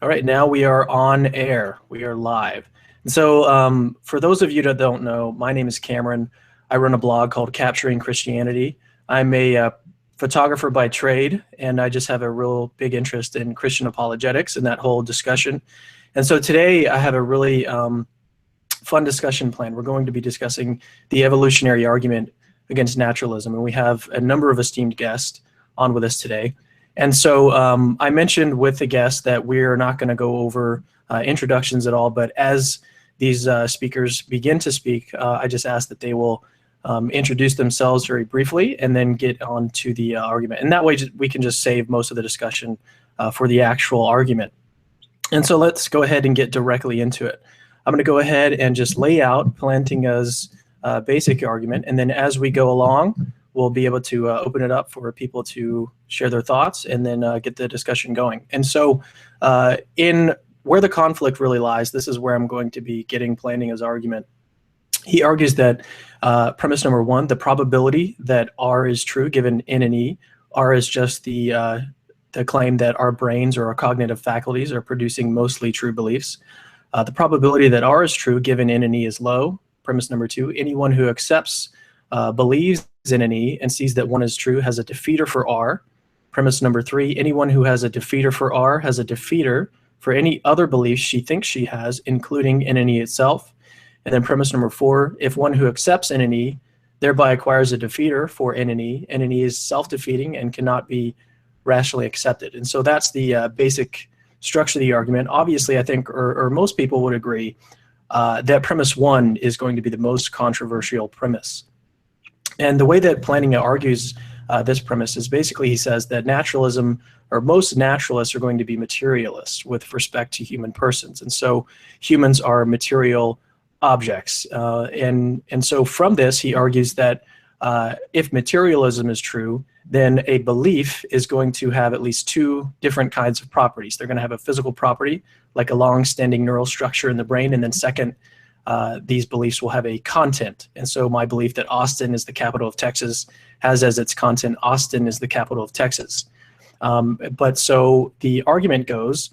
All right, now we are on air. We are live. And so for those of you that don't know, my name is Cameron. I run a blog called Capturing Christianity. I'm a photographer by trade, and I just have a real big interest in Christian apologetics and that whole discussion. And so today I have a really fun discussion plan. We're going to be discussing the evolutionary argument against naturalism, and we have a number of esteemed guests on with us today. And so I mentioned with the guests that we're not going to go over introductions at all, but as these speakers begin to speak, I just ask that they will introduce themselves very briefly and then get on to the argument. And that way we can just save most of the discussion for the actual argument. And so let's go ahead and get directly into it. I'm going to go ahead and just lay out Plantinga's basic argument, and then as we go along, we'll be able to open it up for people to share their thoughts and then get the discussion going. And so in where the conflict really lies, this is where I'm going to be getting Plantinga's argument. He argues that premise number one, the probability that R is true given N and E. R is just the claim that our brains or our cognitive faculties are producing mostly true beliefs. The probability that R is true given N and E is low. Premise number two, anyone who accepts, believes in an E and sees that one is true has a defeater for R. Premise number three, anyone who has a defeater for R has a defeater for any other beliefs she thinks she has, including N and E itself. And then premise number four, if one who accepts N and E thereby acquires a defeater for N and E is self-defeating and cannot be rationally accepted. And so that's the basic structure of the argument. Obviously, I think, or most people would agree, that premise one is going to be the most controversial premise. And the way that Plantinga argues this premise is basically he says that naturalism, or most naturalists, are going to be materialists with respect to human persons. And so humans are material objects. And so from this, he argues that if materialism is true, then a belief is going to have at least two different kinds of properties. They're going to have a physical property, like a long-standing neural structure in the brain, and then second, these beliefs will have a content. And so my belief that Austin is the capital of Texas has as its content, Austin is the capital of Texas. But so the argument goes,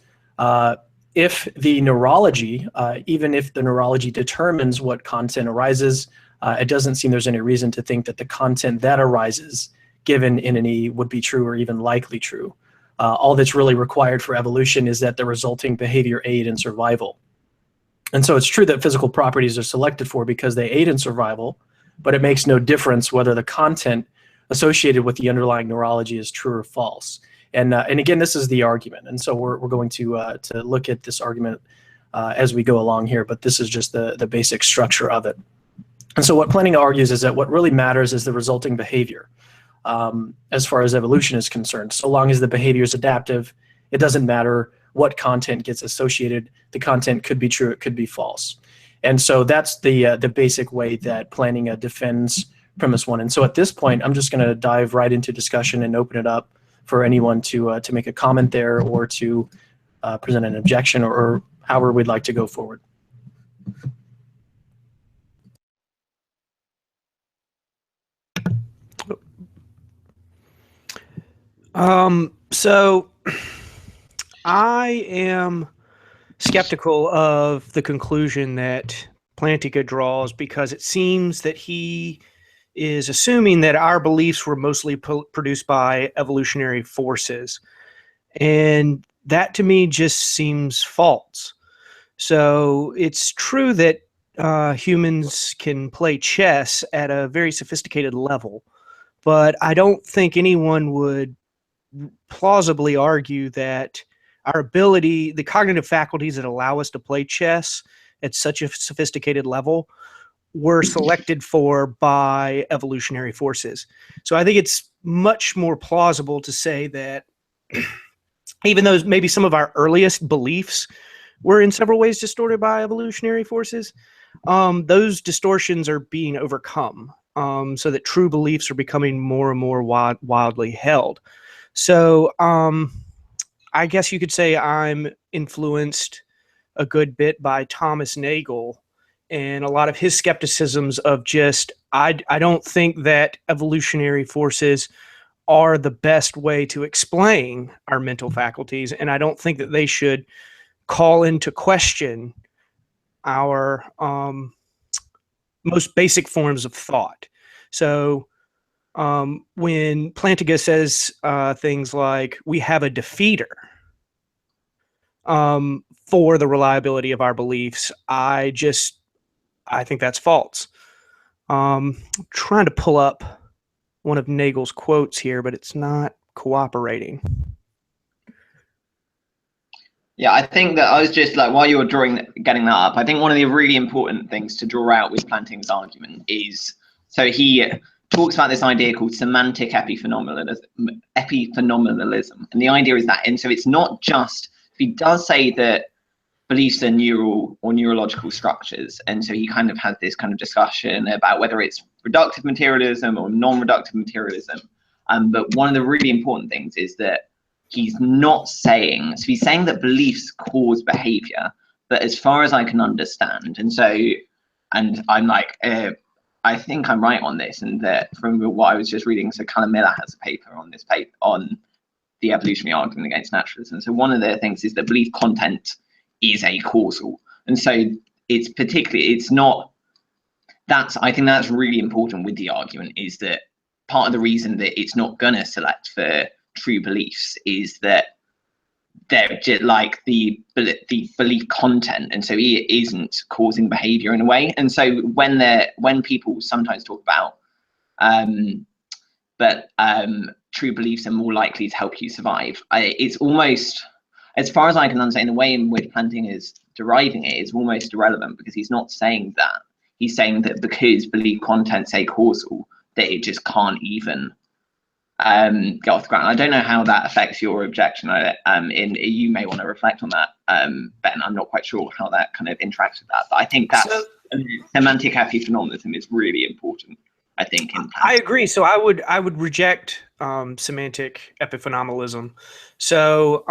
if the neurology, even if the neurology determines what content arises, it doesn't seem there's any reason to think that the content that arises given N and E would be true or even likely true. All that's really required for evolution is that the resulting behavior aid in survival. And so it's true that physical properties are selected for because they aid in survival, but it makes no difference whether the content associated with the underlying neurology is true or false. And again, this is the argument. And so we're going to look at this argument as we go along here, but this is just the basic structure of it. And so what Plantinga argues is that what really matters is the resulting behavior as far as evolution is concerned. So long as the behavior is adaptive, it doesn't matter what content gets associated. The content could be true, it could be false. And so that's the basic way that Plantinga defends premise one. And so at this point, I'm just going to dive right into discussion and open it up for anyone to make a comment there or to present an objection or however we'd like to go forward. So I am skeptical of the conclusion that Plantinga draws because it seems that he is assuming that our beliefs were mostly produced by evolutionary forces. And that to me just seems false. So it's true that humans can play chess at a very sophisticated level, but I don't think anyone would plausibly argue that our ability, the cognitive faculties that allow us to play chess at such a sophisticated level were selected for by evolutionary forces. So I think it's much more plausible to say that even though maybe some of our earliest beliefs were in several ways distorted by evolutionary forces, those distortions are being overcome so that true beliefs are becoming more and more wildly held. So I guess you could say I'm influenced a good bit by Thomas Nagel and a lot of his skepticisms of just, I don't think that evolutionary forces are the best way to explain our mental faculties, and I don't think that they should call into question our most basic forms of thought. So when Plantinga says things like, we have a defeater for the reliability of our beliefs, I think that's false. Trying to pull up one of Nagel's quotes here, but it's not cooperating. Yeah, I think that I was just like, while you were getting that up, I think one of the really important things to draw out with Plantinga's argument is, so he talks about this idea called semantic epiphenomenalism. And the idea is that, and so it's not just, he does say that beliefs are neural or neurological structures. And so he kind of has this kind of discussion about whether it's reductive materialism or non-reductive materialism. But one of the really important things is that he's not saying, so he's saying that beliefs cause behavior, but as far as I can understand, and I'm like, I think I'm right on this, and that from what I was just reading, so Callum Miller has a paper on this on the evolutionary argument against naturalism. So one of the things is that belief content is a causal, and so it's not, I think that's really important with the argument, is that part of the reason that it's not gonna select for true beliefs is that they're just like the belief content, and so it isn't causing behavior in a way. And so when people sometimes talk about true beliefs are more likely to help you survive, it's almost, as far as I can understand, the way in which Plantinga is deriving it is almost irrelevant, because he's not saying that. He's saying that because belief content's a causal, that it just can't even get off the ground. I don't know how that affects your objection. You may want to reflect on that, Ben. I'm not quite sure how that kind of interacts with that, but I think that semantic epiphenomenalism is really important, I think. I agree. So I would reject semantic epiphenomenalism. So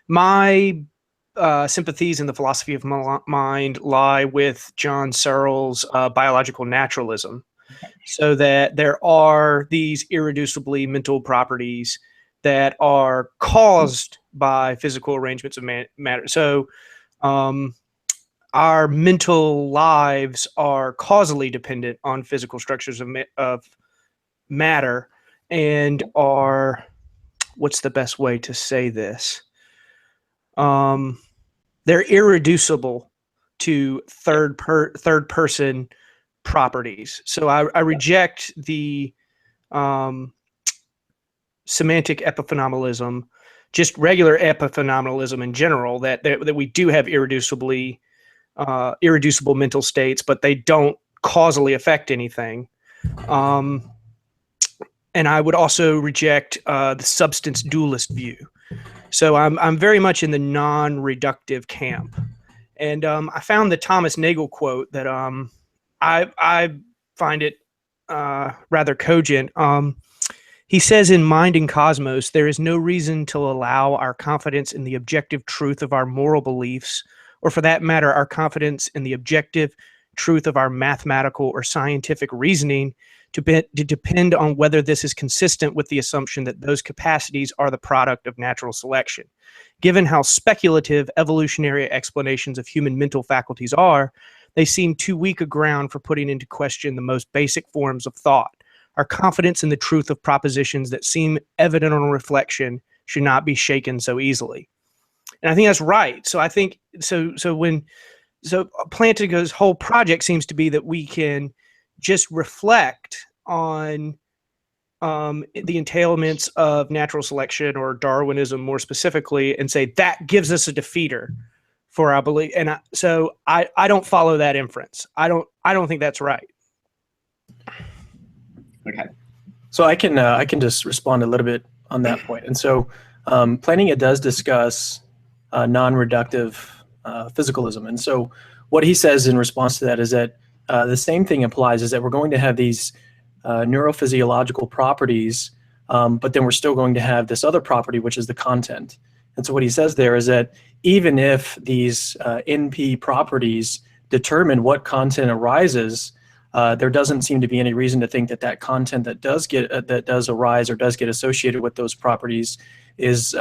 my sympathies in the philosophy of mind lie with John Searle's biological naturalism. So that there are these irreducibly mental properties that are caused by physical arrangements of matter. So our mental lives are causally dependent on physical structures of matter, and are, what's the best way to say this? They're irreducible to third person properties. So I reject the semantic epiphenomenalism, just regular epiphenomenalism in general, that we do have irreducible mental states, but they don't causally affect anything. And I would also reject the substance dualist view. So I'm very much in the non-reductive camp. And I found the Thomas Nagel quote that I find it rather cogent. He says, in Mind and Cosmos, there is no reason to allow our confidence in the objective truth of our moral beliefs, or for that matter, our confidence in the objective truth of our mathematical or scientific reasoning to depend on whether this is consistent with the assumption that those capacities are the product of natural selection. Given how speculative evolutionary explanations of human mental faculties are, they seem too weak a ground for putting into question the most basic forms of thought. Our confidence in the truth of propositions that seem evident on reflection should not be shaken so easily. And I think that's right. So I think so Plantinga's whole project seems to be that we can just reflect on the entailments of natural selection, or Darwinism more specifically, and say that gives us a defeater for our belief. And I don't follow that inference. I don't think that's right. Okay. So I can just respond a little bit on that point. And so Plantinga does discuss non-reductive physicalism. And so what he says in response to that is that the same thing applies, is that we're going to have these neurophysiological properties, but then we're still going to have this other property, which is the content. And so what he says there is that even if these NP properties determine what content arises, there doesn't seem to be any reason to think that that content that does arise or does get associated with those properties is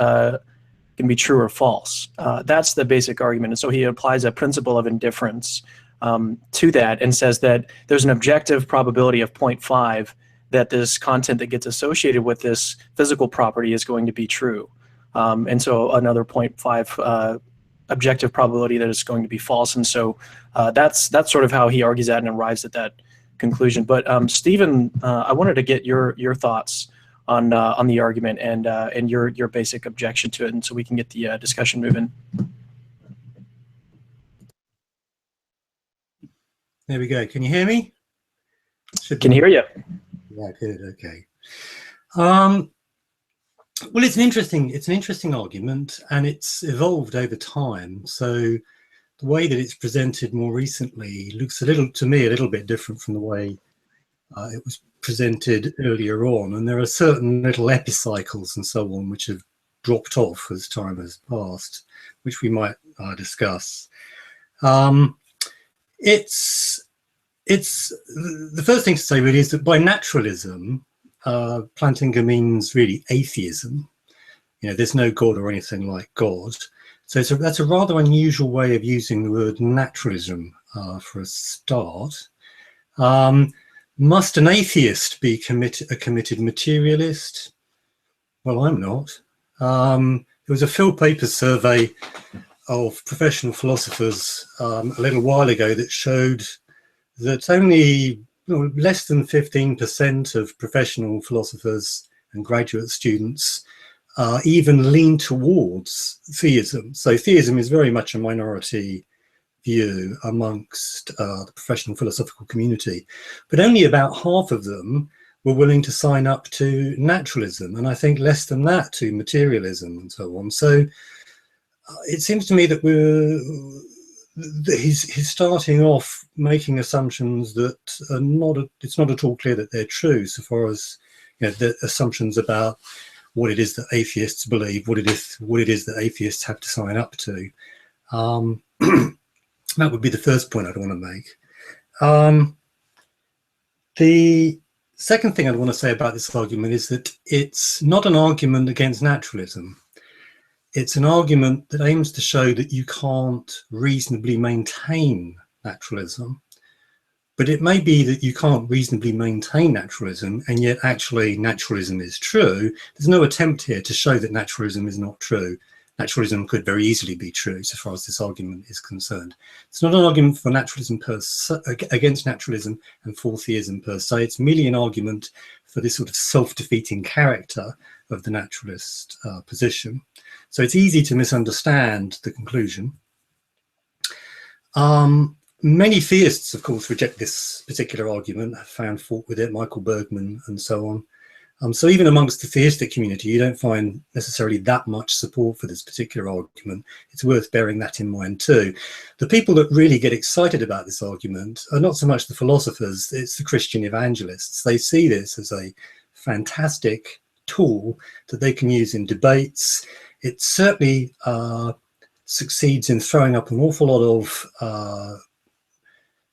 can be true or false. That's the basic argument. And so he applies a principle of indifference to that and says that there's an objective probability of 0.5 that this content that gets associated with this physical property is going to be true. And so another 0.5 objective probability that it's going to be false. And so that's sort of how he argues that and arrives at that conclusion. But Stephen, I wanted to get your thoughts on the argument and your basic objection to it, and so we can get the discussion moving. There we go. Can you hear me? Can hear you. Yeah, good. Okay. Well, it's an interesting argument, and it's evolved over time. So the way that it's presented more recently looks a little bit different from the way it was presented earlier on, and there are certain little epicycles and so on which have dropped off as time has passed, which we might discuss. It's the first thing to say really is that by naturalism, Plantinga means really atheism. You know, there's no God or anything like God. So that's a rather unusual way of using the word naturalism for a start. Must an atheist be a committed materialist? Well, I'm not. There was a Phil Papers survey of professional philosophers a little while ago that showed that only less than 15% of professional philosophers and graduate students even lean towards theism. So theism is very much a minority view amongst the professional philosophical community, but only about half of them were willing to sign up to naturalism, and I think less than that to materialism and so on. So it seems to me that he's starting off making assumptions that are it's not at all clear that they're true, so far as the assumptions about what it is that atheists believe, what it is that atheists have to sign up to. That would be the first point I'd want to make. The second thing I'd want to say about this argument is that it's not an argument against naturalism. It's an argument that aims to show that you can't reasonably maintain naturalism, but it may be that you can't reasonably maintain naturalism, and yet actually naturalism is true. There's no attempt here to show that naturalism is not true. Naturalism could very easily be true, so far as this argument is concerned. It's not an argument for naturalism against naturalism and for theism per se. It's merely an argument for this sort of self-defeating character of the naturalist position. So it's easy to misunderstand the conclusion. Many theists, of course, reject this particular argument, have found fault with it, Michael Bergman and so on. So even amongst the theistic community, you don't find necessarily that much support for this particular argument. It's worth bearing that in mind too. The people that really get excited about this argument are not so much the philosophers, it's the Christian evangelists. They see this as a fantastic tool that they can use in debates. It certainly succeeds in throwing up an awful lot of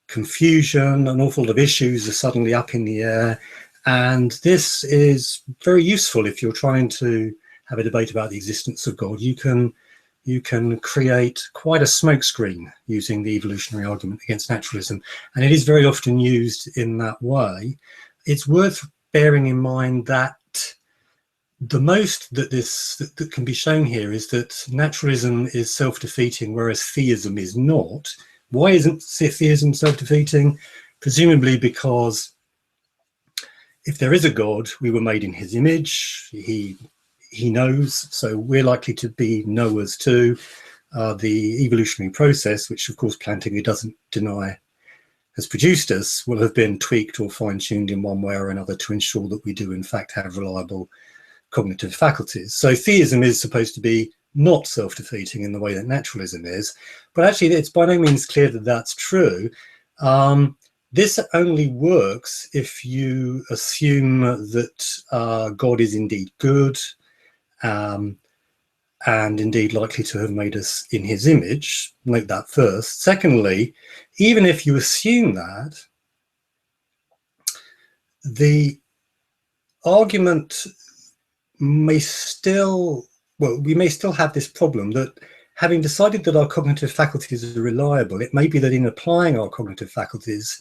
confusion, an awful lot of issues are suddenly up in the air. And this is very useful if you're trying to have a debate about the existence of God. You can create quite a smokescreen using the evolutionary argument against naturalism, and it is very often used in that way. It's worth bearing in mind that the most that can be shown here is that naturalism is self-defeating, whereas theism is not. Why isn't theism self-defeating? Presumably because if there is a God, we were made in his image. He knows, so we're likely to be knowers too. The evolutionary process, which of course Plantinga doesn't deny has produced us, will have been tweaked or fine-tuned in one way or another to ensure that we do in fact have reliable cognitive faculties. So theism is supposed to be not self-defeating in the way that naturalism is, but actually it's by no means clear that that's true. This only works if you assume that God is indeed good and indeed likely to have made us in his image. Note that first. Secondly, even if you assume that, the argument may still, well, we may still have this problem that having decided that our cognitive faculties are reliable, it may be that in applying our cognitive faculties,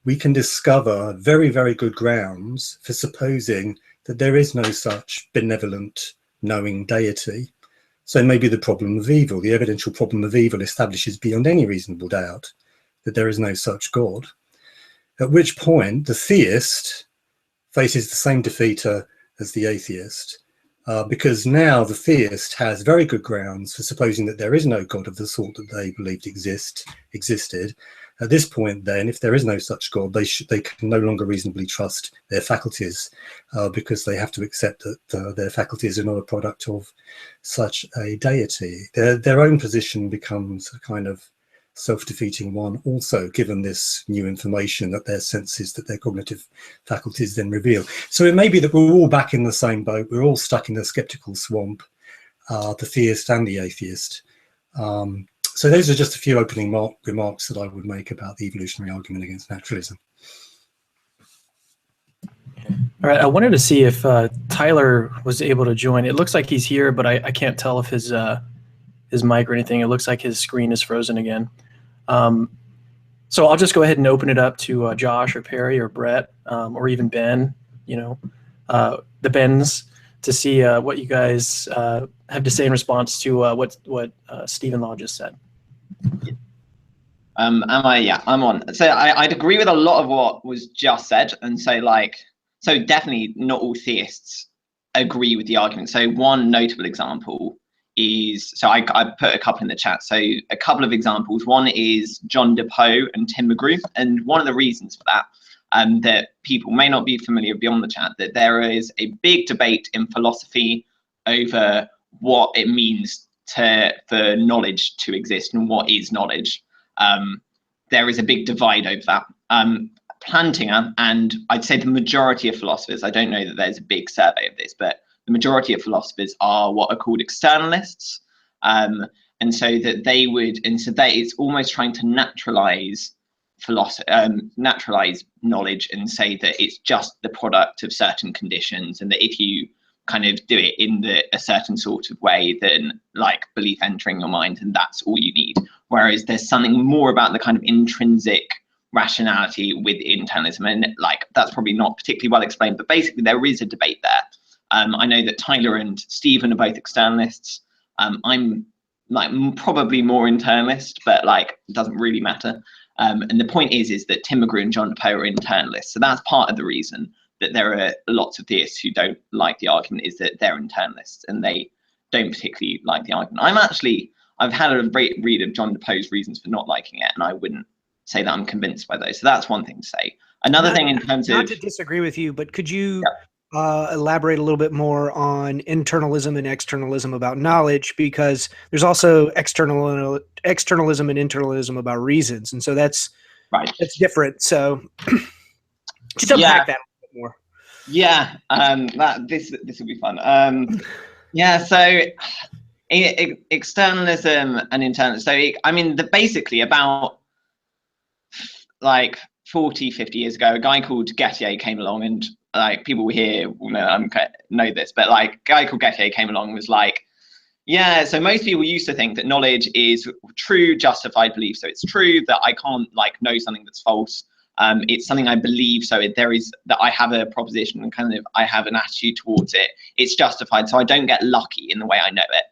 we can discover very, very good grounds for supposing that there is no such benevolent, knowing deity. So maybe the problem of evil, the evidential problem of evil, establishes beyond any reasonable doubt that there is no such God. At which point the theist faces the same defeater as the atheist, because now the theist has very good grounds for supposing that there is no God of the sort that they believed existed. At this point, then, if there is no such God, they can no longer reasonably trust their faculties, because they have to accept that their faculties are not a product of such a deity. Their own position becomes a kind of self-defeating one also, given this new information that their senses, that their cognitive faculties then reveal. So it may be that we're all back in the same boat. We're all stuck in the skeptical swamp, the theist and the atheist. So those are just a few opening remarks that I would make about the evolutionary argument against naturalism. All right, I wanted to see if Tyler was able to join. It looks like he's here, but I can't tell if his mic or anything. It looks like his screen is frozen again. So I'll just go ahead and open it up to Josh or Perry or Brett, or even Ben, the Bens, to see what you guys have to say in response to what Stephen Law just said. Am I? Yeah, I'm on. So I'd agree with a lot of what was just said, and say so definitely not all theists agree with the argument. So one notable example is, so I put a couple in the chat. So a couple of examples. One is John DePoe and Tim McGrew, and one of the reasons for that, that people may not be familiar beyond the chat, that there is a big debate in philosophy over what it means for knowledge to exist and what is knowledge. There is a big divide over that. Plantinga, and I'd say the majority of philosophers, I don't know that there's a big survey of this, but the majority of philosophers are what are called externalists. And so that they would, and so that it's almost trying to naturalize philosophy, naturalize knowledge, and say that it's just the product of certain conditions, and that if you kind of do it in a certain sort of way, then like belief entering your mind, and that's all you need. Whereas there's something more about the kind of intrinsic rationality with internalism, and like that's probably not particularly well explained, but basically there is a debate there. I know that Tyler and Stephen are both externalists. I'm like probably more internalist, but like it doesn't really matter. And the point is that Tim McGrew and John DePoe are internalists. So that's part of the reason that there are lots of theists who don't like the argument, is that they're internalists and they don't particularly like the argument. I've had a great read of John DePoe's reasons for not liking it, and I wouldn't say that I'm convinced by those. So that's one thing to say. Another thing in terms of... Not to disagree with you, but could you elaborate a little bit more on internalism and externalism about knowledge? Because there's also externalism and internalism about reasons. And so that's different. So just unpack that a bit more. Yeah, this will be fun. So externalism and internalism. So I mean, basically about like 40, 50 years ago, a guy called Gettier came along, and like people here will know this, but like a guy called Gettier came along and was like, yeah, so most people used to think that knowledge is true, justified belief. So it's true that I can't like know something that's false. It's something I believe, so there is that I have a proposition and kind of I have an attitude towards it. It's justified, so I don't get lucky in the way I know it.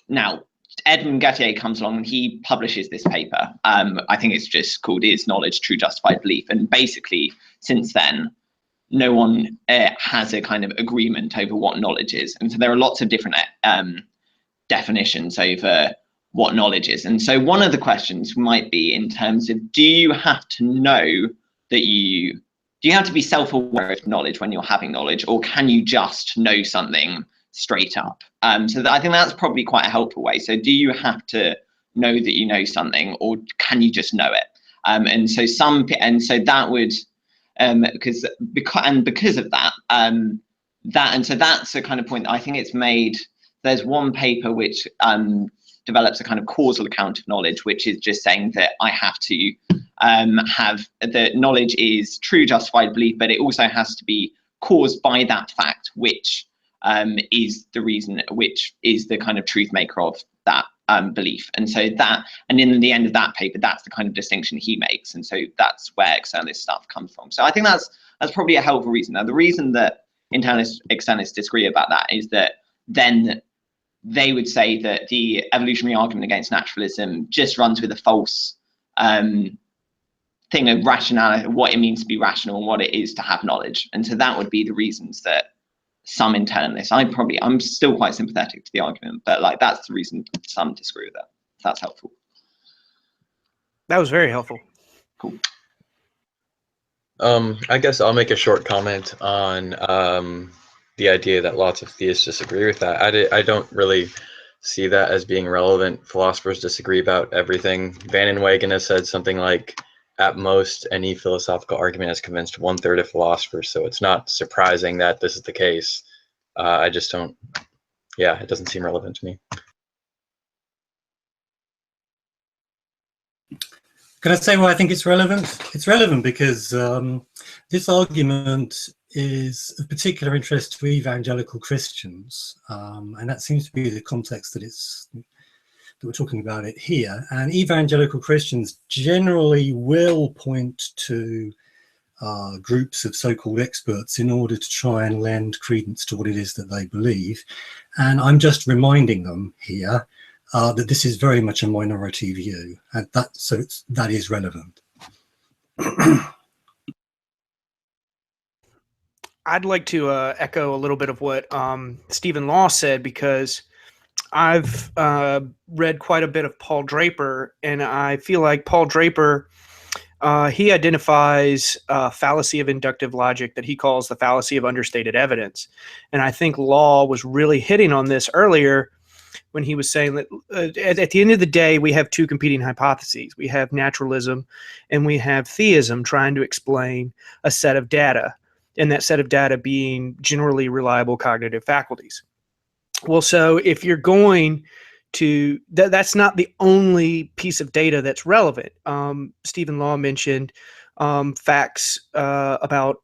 Now, Edmund Gettier comes along and he publishes this paper. I think it's just called "Is Knowledge True Justified Belief?" And basically, since then, no one has a kind of agreement over what knowledge is. And so there are lots of different definitions over what knowledge is. And so one of the questions might be in terms of, do you have to know that do you have to be self-aware of knowledge when you're having knowledge, or can you just know something straight up? So I think that's probably quite a helpful way. So do you have to know that you know something, or can you just know it? And so that would, because of that, so that's a kind of point that I think it's made. There's one paper which develops a kind of causal account of knowledge, which is just saying that I have to have that knowledge is true, justified belief, but it also has to be caused by that fact, which is the reason, which is the kind of truth maker of that belief. And so that, and in the end of that paper, that's the kind of distinction he makes. And so that's where externalist stuff comes from. So I think that's probably a helpful reason. Now, the reason that internalists, externalists disagree about that is that then they would say that the evolutionary argument against naturalism just runs with a false thing of rationality, what it means to be rational and what it is to have knowledge. And so that would be the reasons that some internalists, I'm still quite sympathetic to the argument, but like that's the reason some disagree with that. If that's helpful. That was very helpful. Cool. I guess I'll make a short comment on the idea that lots of theists disagree with that. I don't really see that as being relevant. Philosophers disagree about everything. Van Inwagen has said something like, at most, any philosophical argument has convinced 1/3 of philosophers, so it's not surprising that this is the case. I just don't, yeah, it doesn't seem relevant to me. Can I say why I think it's relevant? It's relevant because this argument is of particular interest to evangelical Christians, and that seems to be the context that we're talking about it here. And evangelical Christians generally will point to groups of so-called experts in order to try and lend credence to what it is that they believe. And I'm just reminding them here that this is very much a minority view, and that is relevant. I'd like to echo a little bit of what Stephen Law said, because I've read quite a bit of Paul Draper, and I feel like Paul Draper, he identifies a fallacy of inductive logic that he calls the fallacy of understated evidence. And I think Law was really hitting on this earlier when he was saying that at the end of the day, we have two competing hypotheses. We have naturalism and we have theism trying to explain a set of data, and that set of data being generally reliable cognitive faculties. Well, so if you're going to, that's not the only piece of data that's relevant. Stephen Law mentioned facts about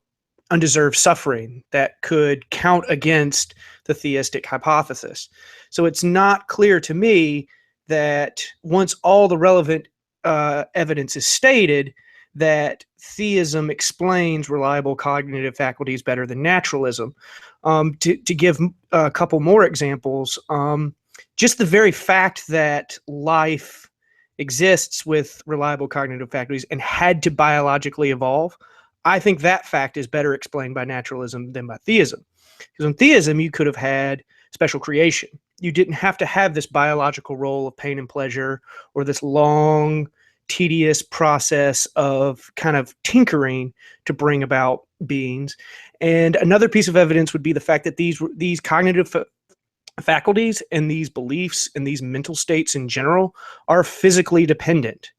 undeserved suffering that could count against the theistic hypothesis. So it's not clear to me that once all the relevant evidence is stated, that theism explains reliable cognitive faculties better than naturalism. To give a couple more examples, just the very fact that life exists with reliable cognitive faculties and had to biologically evolve, I think that fact is better explained by naturalism than by theism. Because in theism, you could have had special creation. You didn't have to have this biological role of pain and pleasure, or this long, tedious process of kind of tinkering to bring about beings. And another piece of evidence would be the fact that these cognitive faculties and these beliefs and these mental states in general are physically dependent.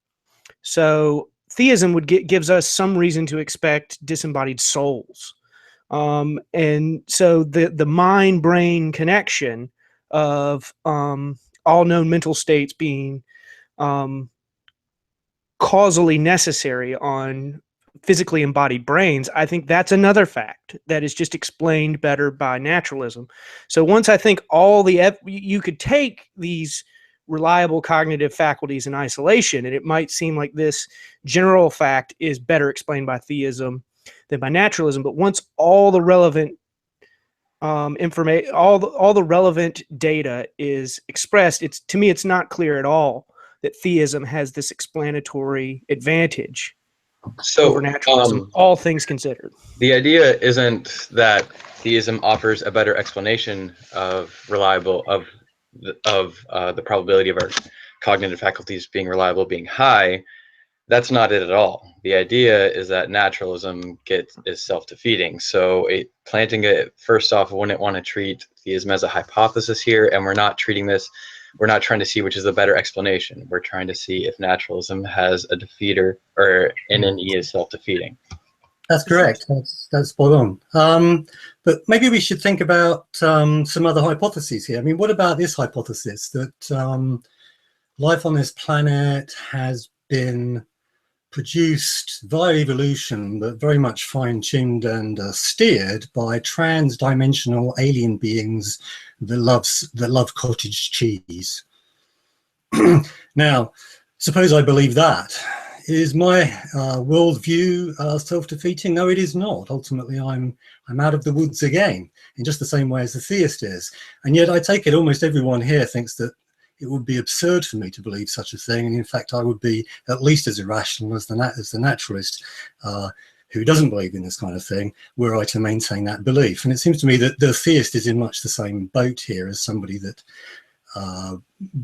So theism would gives us some reason to expect disembodied souls. And so the mind-brain connection of all known mental states being causally necessary on physically embodied brains, I think that's another fact that is just explained better by naturalism. So once I think you could take these reliable cognitive faculties in isolation, and it might seem like this general fact is better explained by theism than by naturalism. But once all the relevant information, all the relevant data is expressed, to me, it's not clear at all that theism has this explanatory advantage over naturalism, all things considered. The idea isn't that theism offers a better explanation of the probability of our cognitive faculties being reliable being high. That's not it at all. The idea is that naturalism is self-defeating. So Plantinga, first off, wouldn't want to treat theism as a hypothesis here, and we're not trying to see which is the better explanation. We're trying to see if naturalism has a defeater, or NNE is self-defeating. That's correct. That's spot on. But maybe we should think about some other hypotheses here. I mean, what about this hypothesis that life on this planet has been produced via evolution, but very much fine-tuned and steered by trans-dimensional alien beings that love cottage cheese. Now, suppose I believe that. Is my worldview self-defeating? No, it is not. Ultimately, I'm out of the woods again, in just the same way as the theist is. And yet I take it almost everyone here thinks that it would be absurd for me to believe such a thing. And in fact, I would be at least as irrational as the naturalist who doesn't believe in this kind of thing, were I to maintain that belief. And it seems to me that the theist is in much the same boat here as somebody that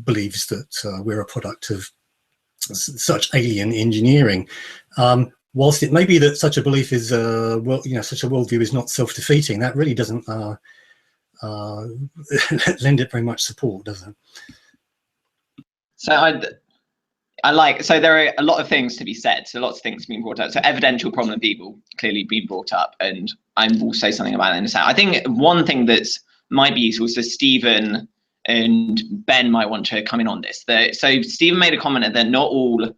believes that we're a product of such alien engineering. Whilst it may be that such a belief is, such a worldview is not self-defeating, that really doesn't lend it very much support, does it? So so there are a lot of things to be said. So lots of things being brought up. So evidential problem of evil clearly being brought up, and I will say something about that in a second. I think one thing that's might be useful, so Stephen and Ben might want to come in on this. So Stephen made a comment that not all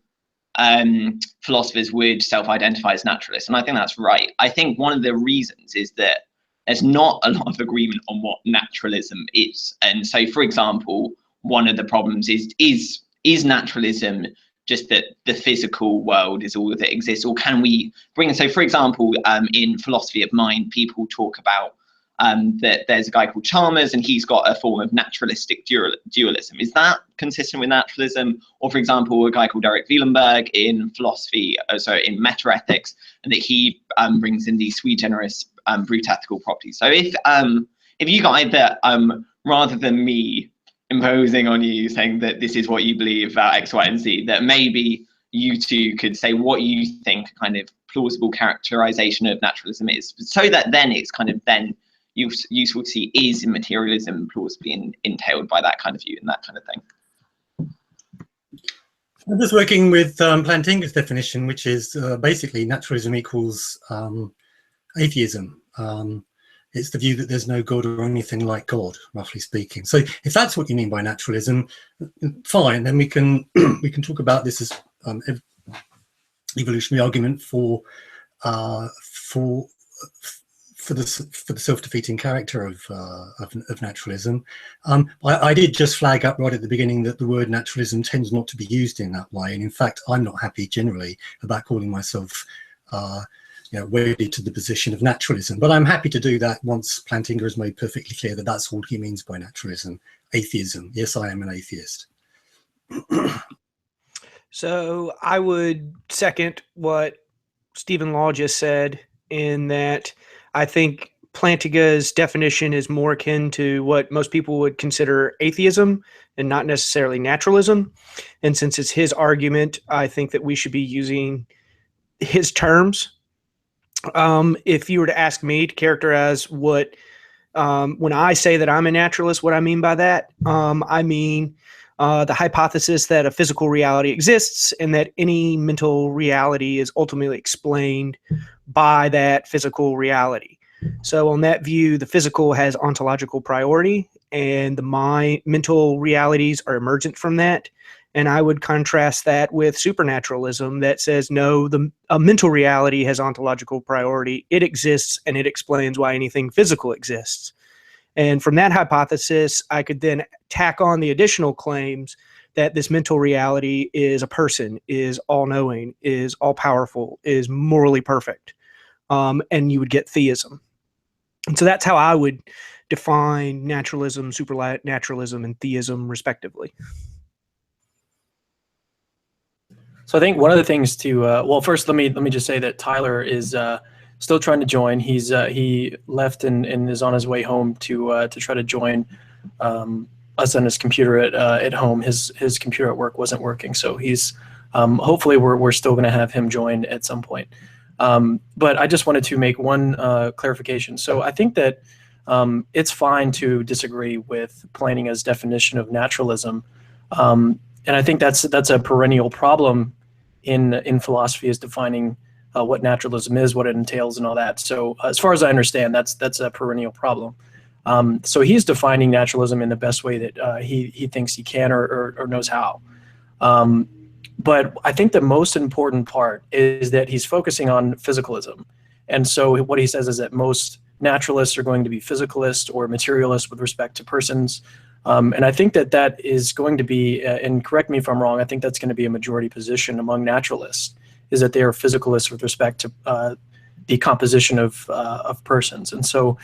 philosophers would self-identify as naturalists, and I think that's right. I think one of the reasons is that there's not a lot of agreement on what naturalism is. And so, for example, one of the problems is naturalism just that the physical world is all that exists, or can we bring, so for example, in philosophy of mind, people talk about that there's a guy called Chalmers and he's got a form of naturalistic dualism. Is that consistent with naturalism? Or for example, a guy called Eric Wielenberg in philosophy, in metaethics, and that he brings in these sui generis brute-ethical properties. So if you guys that rather than me imposing on you saying that this is what you believe about X, Y, and Z, that maybe you two could say what you think kind of plausible characterization of naturalism is, so that then it's kind of then useful to see, is materialism plausibly entailed by that kind of view and that kind of thing. I'm just working with Plantinga's definition, which is basically naturalism equals atheism. It's the view that there's no God or anything like God, roughly speaking. So if that's what you mean by naturalism, fine, then we can talk about this as evolutionary argument for the self-defeating character of naturalism. I did just flag up right at the beginning that the word naturalism tends not to be used in that way, and in fact, I'm not happy generally about calling myself wedded to the position of naturalism, but I'm happy to do that once Plantinga has made perfectly clear that that's all he means by naturalism, atheism. Yes, I am an atheist. So I would second what Stephen Law just said, in that I think Plantinga's definition is more akin to what most people would consider atheism and not necessarily naturalism. And since it's his argument, I think that we should be using his terms. If you were to ask me to characterize what, when I say that I'm a naturalist, what I mean by that, I mean the hypothesis that a physical reality exists and that any mental reality is ultimately explained by that physical reality. So on that view, the physical has ontological priority and the mental realities are emergent from that. And I would contrast that with supernaturalism that says, no, a mental reality has ontological priority. It exists and it explains why anything physical exists. And from that hypothesis, I could then tack on the additional claims that this mental reality is a person, is all-knowing, is all-powerful, is morally perfect. And you would get theism. And so that's how I would define naturalism, supernaturalism, and theism, respectively. So I think one of the things to well, first let me just say that Tyler is still trying to join. He left and is on his way home to try to join us on his computer at home. His computer at work wasn't working, so he's hopefully we're still going to have him join at some point. But I just wanted to make one clarification. So I think that it's fine to disagree with Plantinga's definition of naturalism. And I think that's a perennial problem in philosophy, is defining what naturalism is, what it entails, and all that. So as far as I understand, that's a perennial problem. So he's defining naturalism in the best way that he thinks he can or knows how. But I think the most important part is that he's focusing on physicalism. And so what he says is that most naturalists are going to be physicalist or materialist with respect to persons. And I think that that is going to be, and correct me if I'm wrong, I think that's going to be a majority position among naturalists, is that they are physicalists with respect to the composition of persons. And so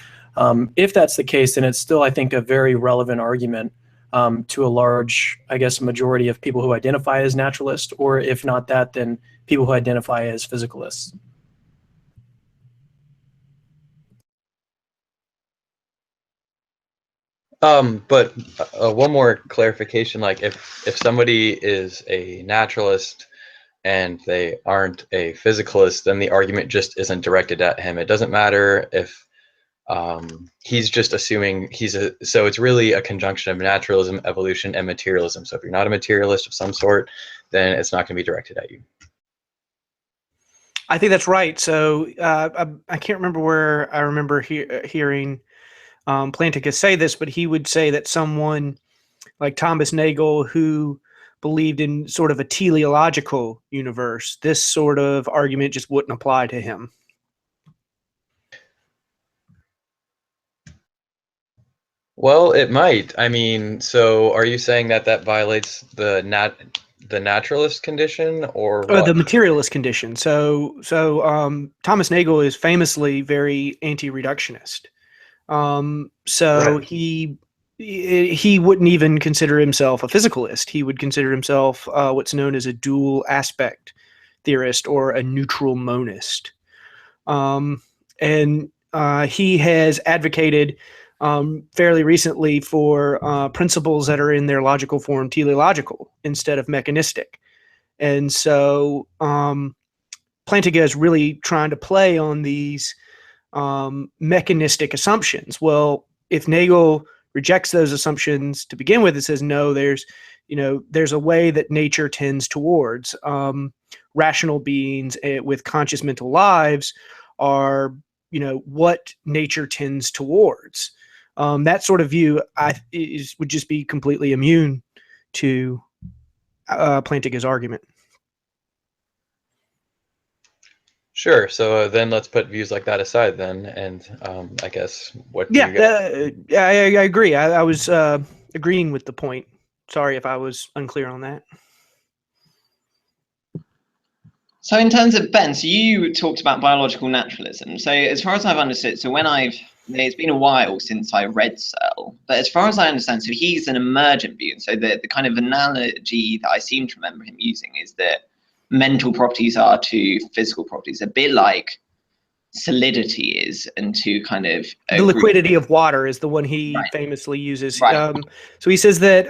if that's the case, then it's still, I think, a very relevant argument to a large, I guess, majority of people who identify as naturalists, or if not that, then people who identify as physicalists. But one more clarification, like if somebody is a naturalist and they aren't a physicalist, then the argument just isn't directed at him. It doesn't matter if he's just assuming so it's really a conjunction of naturalism, evolution, and materialism. So if you're not a materialist of some sort, then it's not going to be directed at you. I think that's right. So I can't remember where I remember hearing Plantinga say this, but he would say that someone like Thomas Nagel, who believed in sort of a teleological universe, this sort of argument just wouldn't apply to him. Well, it might. I mean, so are you saying that that violates the naturalist condition, or what? The materialist condition? So Thomas Nagel is famously very anti-reductionist. So Right. he wouldn't even consider himself a physicalist. He would consider himself what's known as a dual aspect theorist or a neutral monist. And he has advocated fairly recently for principles that are in their logical form teleological instead of mechanistic. And so Plantinga is really trying to play on these mechanistic assumptions. Well, if Nagel rejects those assumptions to begin with, it says, no, there's a way that nature tends towards. Rational beings with conscious mental lives are, what nature tends towards. That sort of view would just be completely immune to Plantinga's argument. Sure. So then let's put views like that aside then, and I guess what? Yeah, I agree. I was agreeing with the point. Sorry if I was unclear on that. So in terms of Ben, so you talked about biological naturalism. So as far as I've understood, it's been a while since I read Searle, but as far as I understand, so he's an emergent view. And so the kind of analogy that I seem to remember him using is that mental properties are to physical properties, a bit like solidity is, and to kind of the liquidity of water is the one he famously uses. Right. So he says that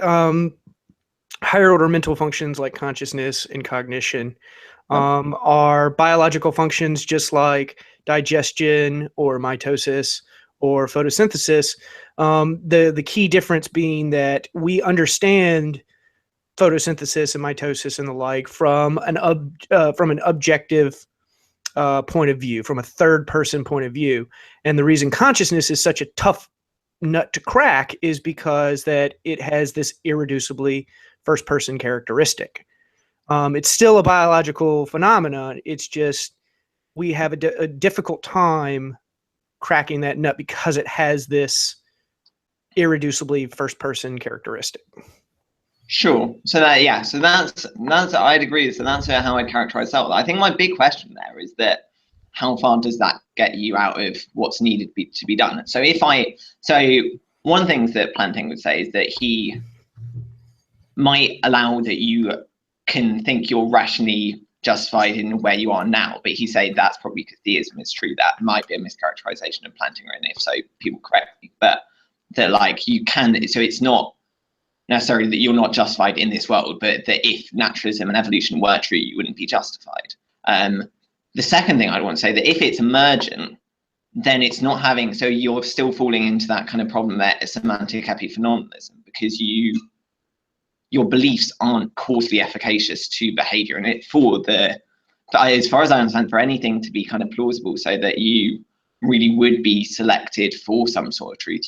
higher order mental functions like consciousness and cognition are biological functions, just like digestion or mitosis or photosynthesis. The key difference being that we understand photosynthesis and mitosis and the like from an objective point of view, from a third person point of view. And the reason consciousness is such a tough nut to crack is because that it has this irreducibly first person characteristic. It's still a biological phenomenon. It's just we have a difficult time cracking that nut because it has this irreducibly first person characteristic. Sure. So that's I'd agree. So that's how I'd characterize that. I think my big question there is that how far does that get you out of what's needed to be done? So one of the things that Plantinga would say is that he might allow that you can think you're rationally justified in where you are now, but he said that's probably because theism is true. That might be a mischaracterization of Plantinga, and if so, people correct me. But that you can, so it's not necessarily that you're not justified in this world, but that if naturalism and evolution were true, you wouldn't be justified. The second thing I'd want to say, that if it's emergent, then it's not having, so you're still falling into that kind of problem there, semantic epiphenomenalism, because your beliefs aren't causally efficacious to behavior, and as far as I understand, for anything to be kind of plausible, so that you really would be selected for some sort of truth,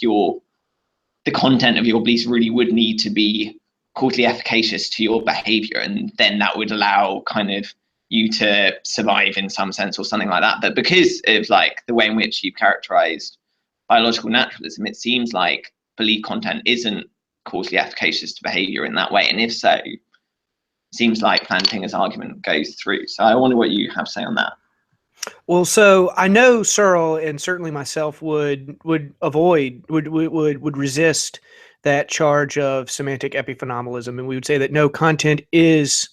the content of your beliefs really would need to be causally efficacious to your behavior, and then that would allow kind of you to survive in some sense or something like that. But because of like the way in which you've characterized biological naturalism, it seems like belief content isn't causally efficacious to behavior in that way. And if so, it seems like Plantinga's argument goes through. So I wonder what you have to say on that. Well, so I know Searle and certainly myself would resist that charge of semantic epiphenomenalism, and we would say that no, content is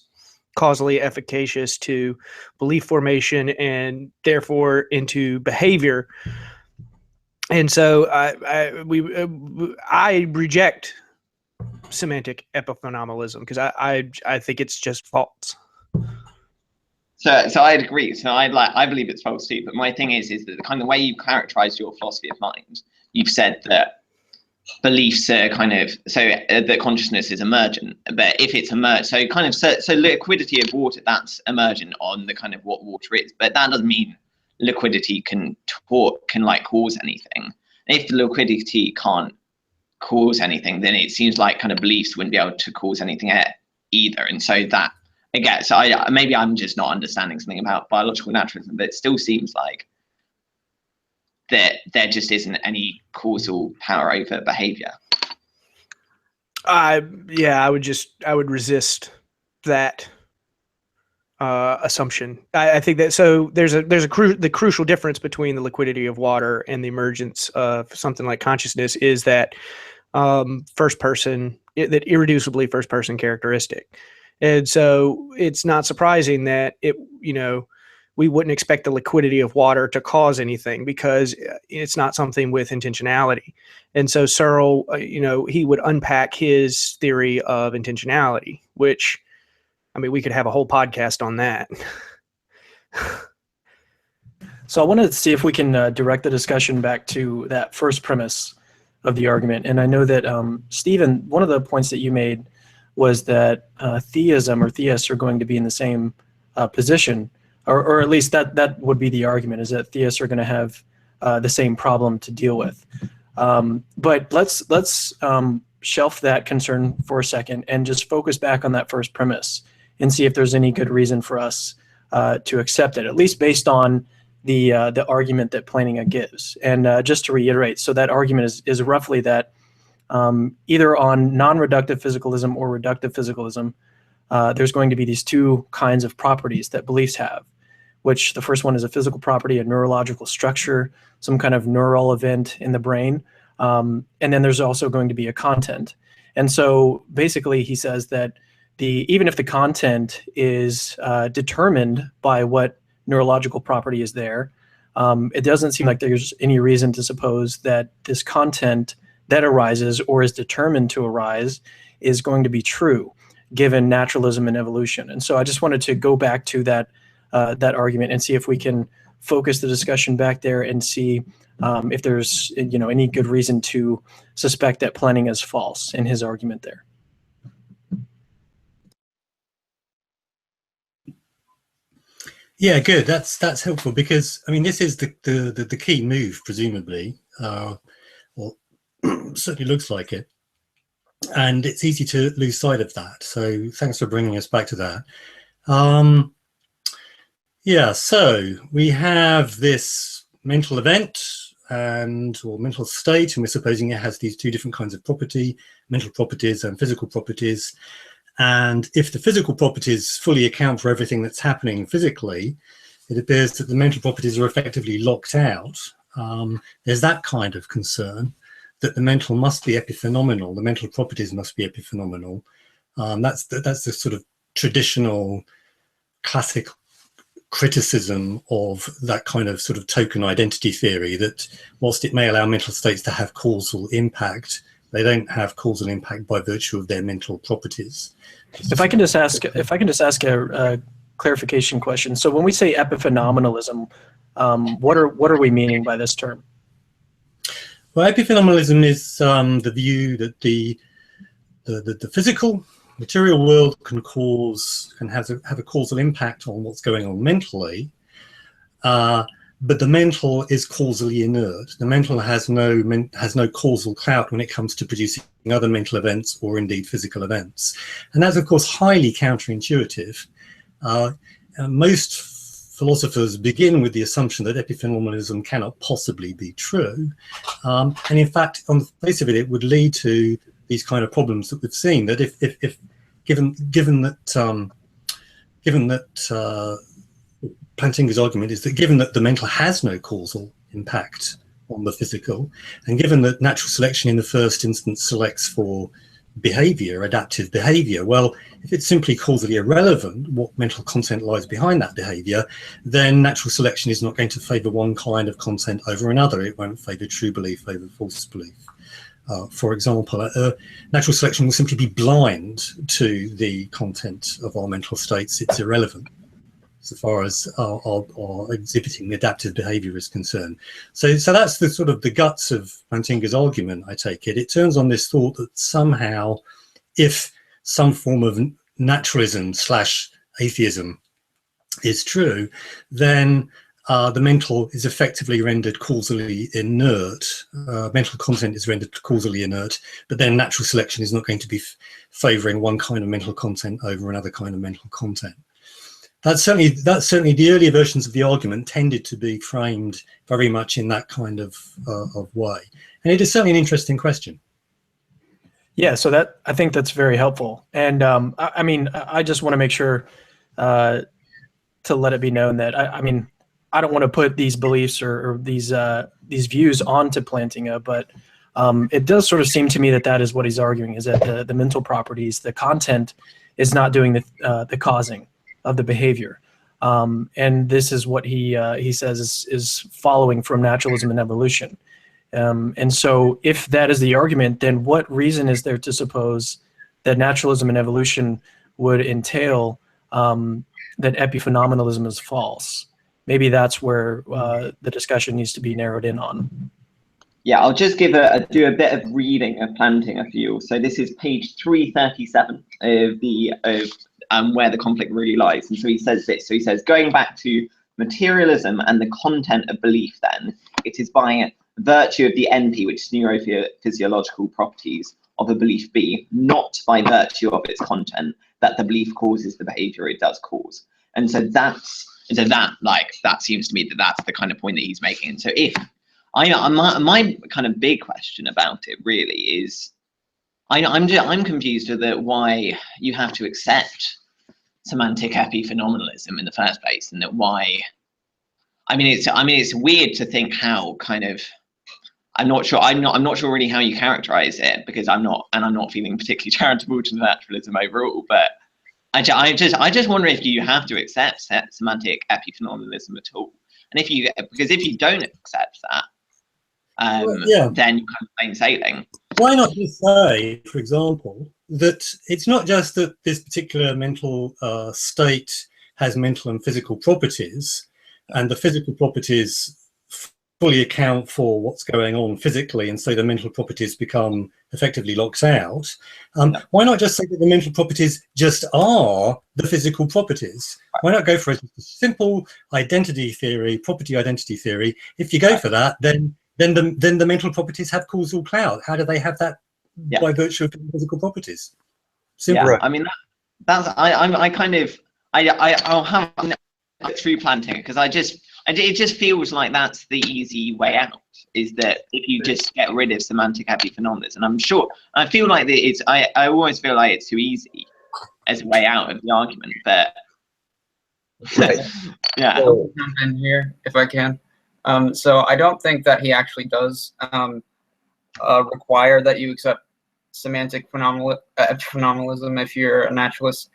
causally efficacious to belief formation and therefore into behavior. And so I reject semantic epiphenomenalism because I think it's just false. So I'd agree. So I believe it's false too. But my thing is that the kind of way you've characterized your philosophy of mind, you've said that beliefs are kind of that consciousness is emergent. But if it's emergent, so liquidity of water, that's emergent on the kind of what water is. But that doesn't mean liquidity can like cause anything. If the liquidity can't cause anything, then it seems like kind of beliefs wouldn't be able to cause anything either. And so that. Again, so maybe I'm just not understanding something about biological naturalism, but it still seems like that there just isn't any causal power over behavior. I would resist that assumption. I think that there's the crucial difference between the liquidity of water and the emergence of something like consciousness is that that irreducibly first person characteristic. And so it's not surprising that we wouldn't expect the liquidity of water to cause anything because it's not something with intentionality. And so Searle, he would unpack his theory of intentionality, which, I mean, we could have a whole podcast on that. So I wanted to see if we can direct the discussion back to that first premise of the argument. And I know that, Stephen, one of the points that you made was that theism or theists are going to be in the same position, or at least that would be the argument, is that theists are going to have the same problem to deal with. But let's shelf that concern for a second and just focus back on that first premise and see if there's any good reason for us to accept it, at least based on the argument that Plantinga gives. And just to reiterate, so that argument is roughly that either on non-reductive physicalism or reductive physicalism, there's going to be these two kinds of properties that beliefs have, which the first one is a physical property, a neurological structure, some kind of neural event in the brain. And then there's also going to be a content. And so basically he says that even if the content is determined by what neurological property is there, it doesn't seem like there's any reason to suppose that this content that arises or is determined to arise is going to be true given naturalism and evolution. And so I just wanted to go back to that argument and see if we can focus the discussion back there and see if there's any good reason to suspect that Plantinga is false in his argument there. Yeah, good. That's helpful because I mean this is the key move, presumably, or certainly looks like it, and it's easy to lose sight of that. So thanks for bringing us back to that. Yeah, so we have this mental event or mental state, and we're supposing it has these two different kinds of property, mental properties and physical properties. And if the physical properties fully account for everything that's happening physically, it appears that the mental properties are effectively locked out. There's that kind of concern that the mental must be epiphenomenal, the mental properties must be epiphenomenal. That's the sort of traditional classic criticism of that kind of sort of token identity theory, that whilst it may allow mental states to have causal impact, they don't have causal impact by virtue of their mental properties. If I can just ask a clarification question. So when we say epiphenomenalism, what are we meaning by this term? Well, epiphenomenalism is the view that the physical material world can have a causal impact on what's going on mentally, but the mental is causally inert. The mental has no causal clout when it comes to producing other mental events or indeed physical events. And that's, of course, highly counterintuitive. Most philosophers begin with the assumption that epiphenomenalism cannot possibly be true. And in fact, on the face of it, it would lead to these kind of problems that we've seen, that if given that Plantinga's argument is that given that the mental has no causal impact on the physical, and given that natural selection in the first instance selects for behavior, adaptive behavior, well, if it's simply causally irrelevant what mental content lies behind that behavior, then natural selection is not going to favor one kind of content over another. It won't favor true belief over false belief. For example, natural selection will simply be blind to the content of our mental states. It's irrelevant so far as our exhibiting adaptive behavior is concerned. So that's the sort of the guts of Plantinga's argument, I take it. It turns on this thought that somehow, if some form of naturalism / atheism is true, then the mental is effectively rendered causally inert. Mental content is rendered causally inert, but then natural selection is not going to be favouring one kind of mental content over another kind of mental content. That's certainly the earlier versions of the argument tended to be framed very much in that kind of way, and it is certainly an interesting question. Yeah, so I think that's very helpful, and I mean, I just want to make sure to let it be known that I don't want to put these beliefs or these views onto Plantinga, but it does sort of seem to me that is what he's arguing, is that the mental properties, the content, is not doing the causing of the behavior, and this is what he says is following from naturalism and evolution. And so, if that is the argument, then what reason is there to suppose that naturalism and evolution would entail that epiphenomenalism is false? Maybe that's where the discussion needs to be narrowed in on. Yeah, I'll just do a bit of reading of Plantinga for you. So this is page 337 of where the conflict really lies. And so he says this. So he says, going back to materialism and the content of belief, then it is by virtue of the NP, which is neurophysiological properties of a belief B, not by virtue of its content, that the belief causes the behavior it does cause. And so that seems to me that that's the kind of point that he's making. And so if my kind of big question about it really is, I'm confused with why you have to accept semantic epiphenomenalism in the first place, and that why. It's weird to think how kind of. I'm not sure really how you characterize it, because I'm not feeling particularly charitable to naturalism overall. But I just wonder if you have to accept semantic epiphenomenalism at all, and because if you don't accept that, then you kind of plain sailing. Why not just say, for example, that it's not just that this particular mental state has mental and physical properties, and the physical properties fully account for what's going on physically, and so the mental properties become effectively locked out. Why not just say that the mental properties just are the physical properties? Why not go for a simple identity theory, property identity theory? If you go for that, then the mental properties have causal clout. How do they have that? By virtue of physical properties. Simple. Yeah, I mean I'll have through Plantinga, because it just feels like that's the easy way out, is that if you just get rid of semantic epiphenomenalism. And I feel like I always feel like it's too easy as a way out of the argument, but yeah. I'll jump in here if I can. So I don't think that he actually does require that you accept semantic epiphenomenalism if you're a naturalist,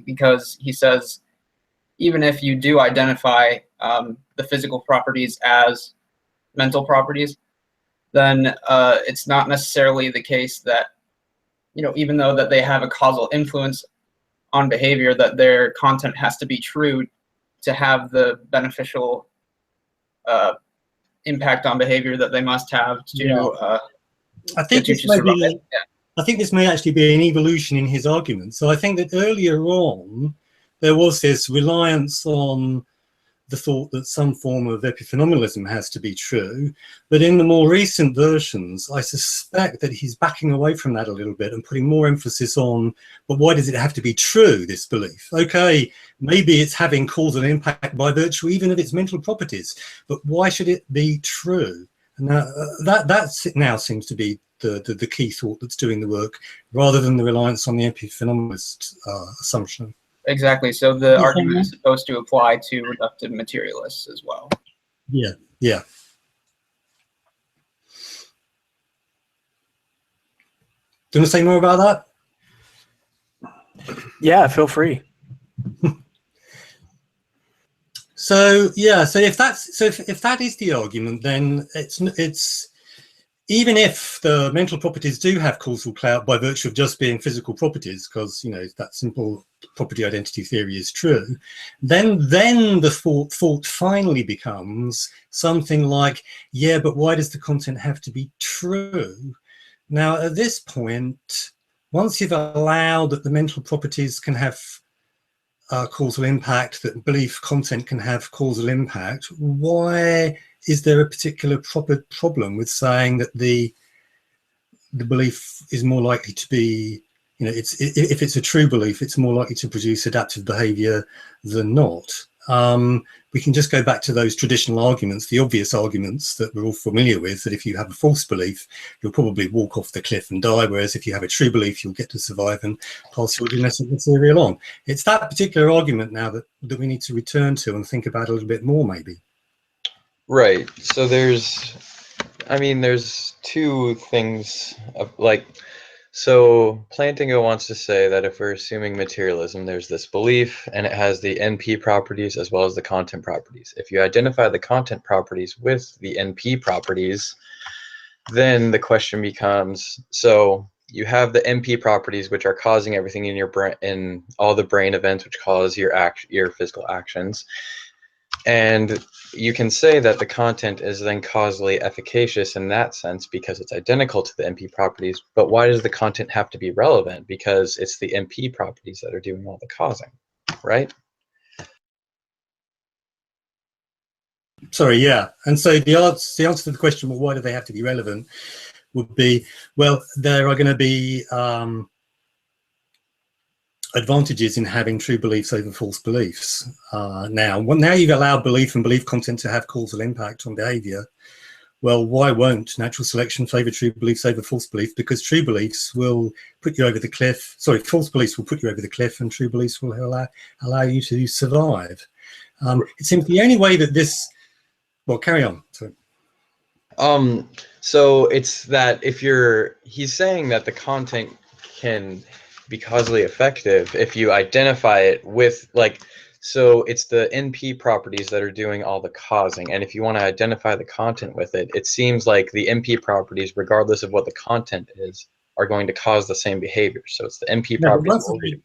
because he says even if you do identify the physical properties as mental properties, then it's not necessarily the case that, even though that they have a causal influence on behavior, that their content has to be true to have the beneficial impact on behavior that they must have to. I think this may actually be an evolution in his argument. So I think that earlier on there was this reliance on the thought that some form of epiphenomenalism has to be true. But in the more recent versions, I suspect that he's backing away from that a little bit and putting more emphasis on, but why does it have to be true, this belief? Okay, maybe it's having causal impact by virtue even of its mental properties, but why should it be true? And that now seems to be the key thought that's doing the work, rather than the reliance on the epiphenomenalist assumption. Exactly. So the argument is supposed to apply to reductive materialists as well. Yeah, yeah. Do you want to say more about that? Yeah, feel free. So yeah, so if that is the argument, then it's even if the mental properties do have causal clout by virtue of just being physical properties, because that simple property identity theory is true, then the thought finally becomes something like, yeah, but why does the content have to be true? Now, at this point, once you've allowed that the mental properties can have causal impact, that belief content can have causal impact, why is there a particular problem with saying that the belief is more likely to be, if it's a true belief, it's more likely to produce adaptive behavior than not? We can just go back to those traditional arguments, the obvious arguments that we're all familiar with, that if you have a false belief, you'll probably walk off the cliff and die, whereas if you have a true belief, you'll get to survive and pass your genetic material on. It's that particular argument now that we need to return to and think about a little bit more, maybe. Right. So there's two things so Plantinga wants to say that if we're assuming materialism, there's this belief and it has the NP properties as well as the content properties. If you identify the content properties with the NP properties, then the question becomes, so you have the NP properties which are causing everything in your brain, in all the brain events which cause your physical actions. And you can say that the content is then causally efficacious in that sense because it's identical to the NP properties, but why does the content have to be relevant? Because it's the NP properties that are doing all the causing, right? Sorry, yeah. And so the answer to the question, well, why do they have to be relevant, would be, well, there are going to be advantages in having true beliefs over false beliefs. Now you've allowed belief and belief content to have causal impact on behavior. Well, why won't natural selection favor true beliefs over false beliefs? Because true beliefs will put you over the cliff. Sorry, false beliefs will put you over the cliff, and true beliefs will allow you to survive. It seems the only way that this. Well, carry on. Sorry. So it's that he's saying that the content can be causally effective if you identify it with, so it's the NP properties that are doing all the causing, and if you want to identify the content with it, it seems like the NP properties, regardless of what the content is, are going to cause the same behavior. So it's the NP properties.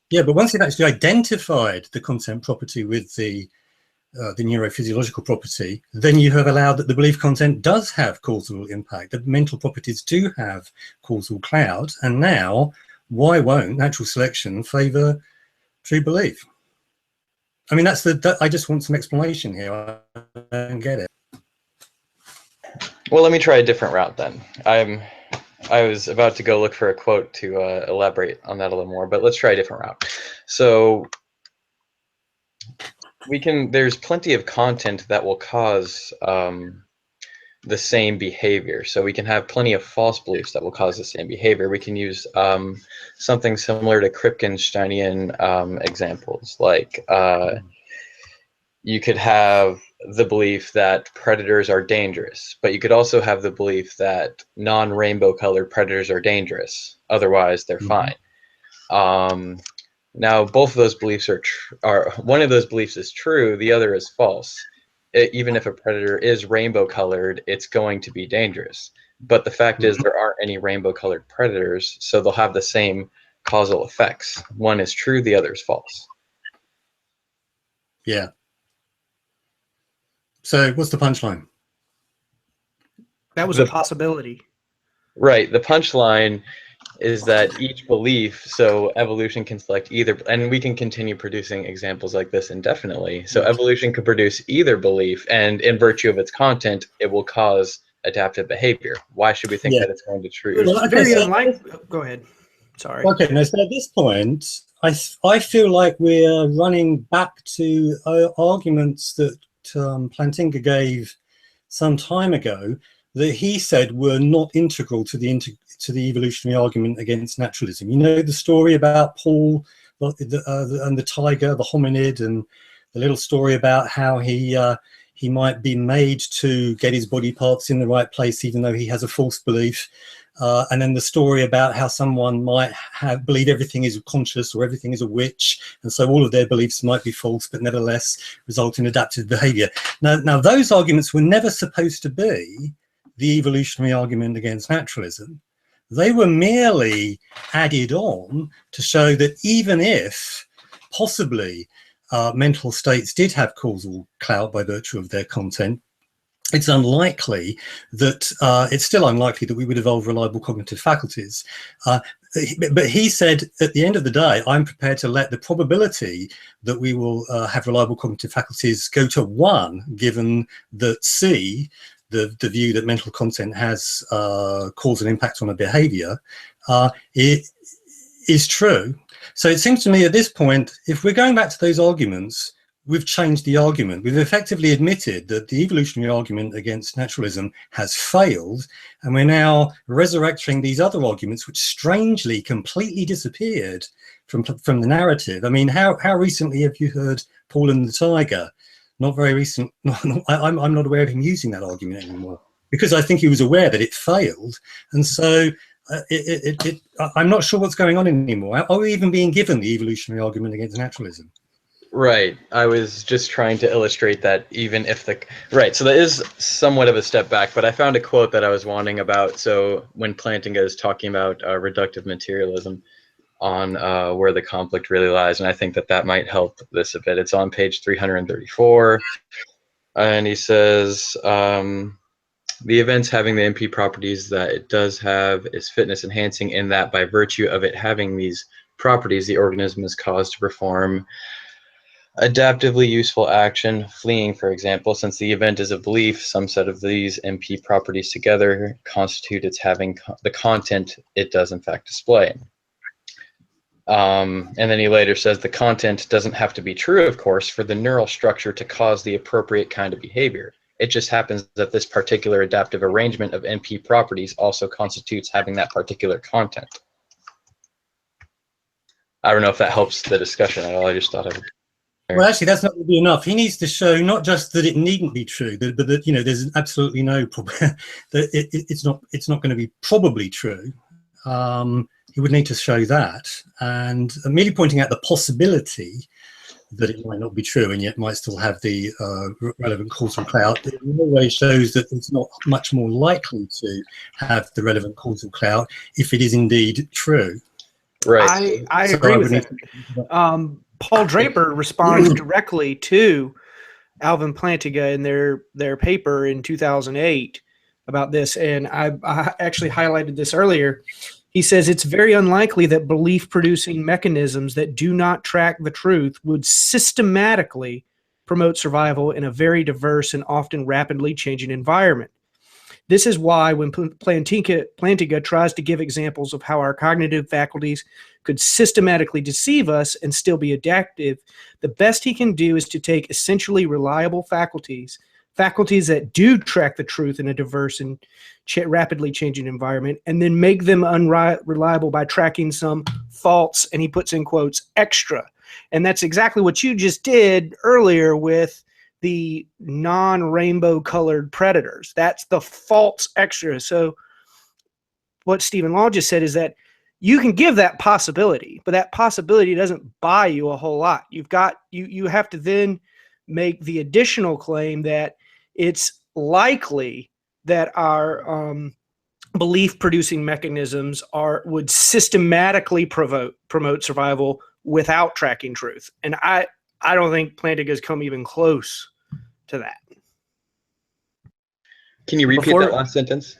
But once you've actually identified the content property with the neurophysiological property, then you have allowed that the belief content does have causal impact. The mental properties do have causal clout, and now why won't natural selection favor true belief? I mean, I just want some explanation here. I don't get it. Well, let me try a different route then. I was about to go look for a quote to elaborate on that a little more, but let's try a different route. So there's plenty of content that will cause the same behavior. So we can have plenty of false beliefs that will cause the same behavior. We can use something similar to Kripkensteinian examples, like you could have the belief that predators are dangerous, but you could also have the belief that non-rainbow colored predators are dangerous. Otherwise, they're fine. Now, both of those beliefs are one of those beliefs is true, the other is false. Even if a predator is rainbow colored, it's going to be dangerous. But the fact is there aren't any rainbow colored predators, so they'll have the same causal effects. One is true, the other is false. Yeah. So what's the punchline? That was a possibility. Right. The punchline is that each belief, so evolution can select either, and we can continue producing examples like this indefinitely. So evolution could produce either belief, and in virtue of its content, it will cause adaptive behavior. Why should we think that it's going to true? Well, It's very unlikely. Go ahead. Sorry. Okay, now so at this point, I feel like we're running back to arguments that Plantinga gave some time ago that he said were not integral to the evolutionary argument against naturalism. You know the story about Paul and the tiger, the hominid, and the little story about how he might be made to get his body parts in the right place, even though he has a false belief. And then the story about how someone might believe everything is conscious or everything is a witch, and so all of their beliefs might be false, but nevertheless result in adaptive behavior. Now those arguments were never supposed to be the evolutionary argument against naturalism. They were merely added on to show that even if possibly mental states did have causal clout by virtue of their content, it's unlikely that it's still unlikely that we would evolve reliable cognitive faculties. But he said, at the end of the day, I'm prepared to let the probability that we will have reliable cognitive faculties go to 1, given that C, the view that mental content has causal impact on a behavior, it is true. So it seems to me at this point, if we're going back to those arguments, we've changed the argument. We've effectively admitted that the evolutionary argument against naturalism has failed, and we're now resurrecting these other arguments, which strangely completely disappeared from the narrative. I mean, how recently have you heard Paul and the Tiger? Not very recent. I'm not aware of him using that argument anymore, because I think he was aware that it failed, and so I'm not sure what's going on anymore. Are we even being given the evolutionary argument against naturalism? Right. I was just trying to illustrate that even if so that is somewhat of a step back, but I found a quote that I was wanting about. So when Plantinga is talking about reductive materialism on where the conflict really lies, and I think that might help this a bit. It's on page 334, and he says, the events having the MP properties that it does have is fitness enhancing, in that by virtue of it having these properties, the organism is caused to perform adaptively useful action, fleeing, for example. Since the event is a belief, some set of these MP properties together constitute its having the content it does in fact display. And then he later says the content doesn't have to be true, of course, for the neural structure to cause the appropriate kind of behavior. It just happens that this particular adaptive arrangement of MP properties also constitutes having that particular content. I don't know if that helps the discussion at all. I just thought I would. Well, actually, that's not going to be enough. He needs to show not just that it needn't be true, but that there's absolutely no problem that it's not going to be probably true. He would need to show that, and merely pointing out the possibility that it might not be true and yet might still have the relevant causal clout, it in no way shows that it's not much more likely to have the relevant causal clout if it is indeed true. Right. I agree with that. Paul Draper responds directly to Alvin Plantinga in their paper in 2008 about this, and I actually highlighted this earlier. He says it's very unlikely that belief-producing mechanisms that do not track the truth would systematically promote survival in a very diverse and often rapidly changing environment. This is why when Plantinga tries to give examples of how our cognitive faculties could systematically deceive us and still be adaptive, the best he can do is to take essentially reliable faculties that do track the truth in a diverse and rapidly changing environment, and then make them unreliable by tracking some false, and he puts in quotes, extra. And that's exactly what you just did earlier with the non-rainbow colored predators. That's the false extra. So what Stephen Law just said is that you can give that possibility, but that possibility doesn't buy you a whole lot. You have to then make the additional claim that it's likely that our belief-producing mechanisms would systematically promote survival without tracking truth. And I don't think Plantinga's come even close to that. Can you repeat that last sentence?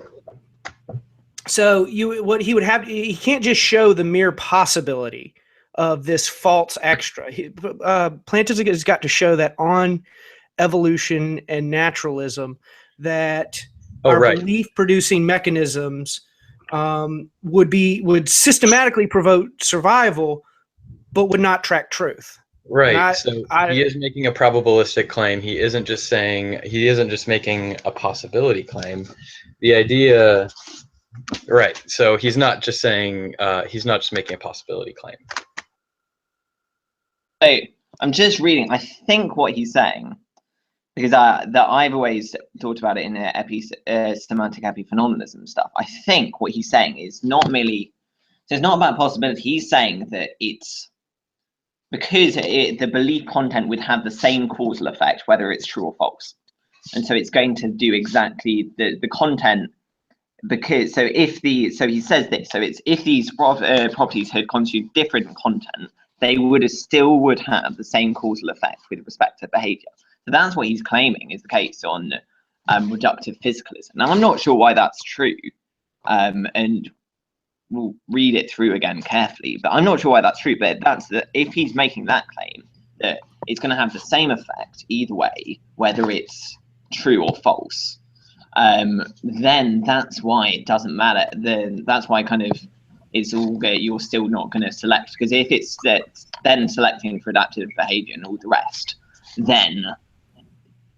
So what he would have, he can't just show the mere possibility of this false extra. Plantinga has got to show that on evolution and naturalism that our belief producing mechanisms would systematically promote survival, but would not track truth. Right. He is making a probabilistic claim. He isn't just making a possibility claim. The idea, right. So he's not just saying, he's not just making a possibility claim. Hey, I'm just reading. I think what he's saying, because that I've always talked about it in semantic epiphenomenalism stuff. I think what he's saying is not merely, so it's not about possibility. He's saying that it's because the belief content would have the same causal effect, whether it's true or false. And so it's going to do exactly the content, because so he says this, so it's if these properties had constituted different content, they would have the same causal effect with respect to behavior. So that's what he's claiming is the case on reductive physicalism. Now, I'm not sure why that's true, and we'll read it through again carefully, but I'm not sure why that's true. But if he's making that claim, that it's going to have the same effect either way, whether it's true or false, then that's why it doesn't matter. Then that's why kind of it's all good. You're still not going to select, because if it's then selecting for adaptive behavior and all the rest, then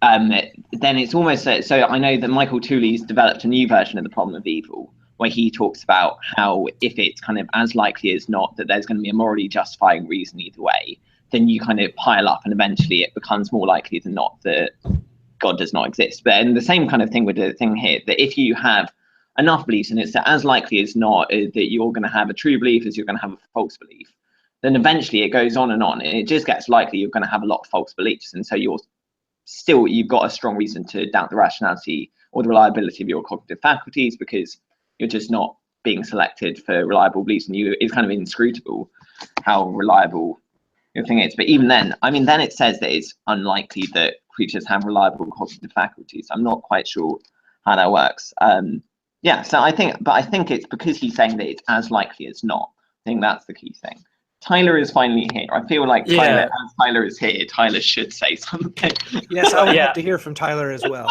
it's almost so. I know that Michael Tooley's developed a new version of the problem of evil, where he talks about how if it's kind of as likely as not that there's going to be a morally justifying reason either way, then you kind of pile up and eventually it becomes more likely than not that God does not exist. But and the same kind of thing with the thing here, that if you have enough beliefs and it's as likely as not that you're going to have a true belief as you're going to have a false belief, then eventually it goes on and it just gets likely you're going to have a lot of false beliefs. And so you've got a strong reason to doubt the rationality or the reliability of your cognitive faculties, because you're just not being selected for reliable beliefs, and it's kind of inscrutable how reliable your thing is. But even then, I mean, then it says that it's unlikely that creatures have reliable cognitive faculties. I'm not quite sure how that works. So I think it's because he's saying that it's as likely as not. I think that's the key thing. Tyler is finally here. I feel like Tyler is here, Tyler should say something. Yes, I would like to hear from Tyler as well.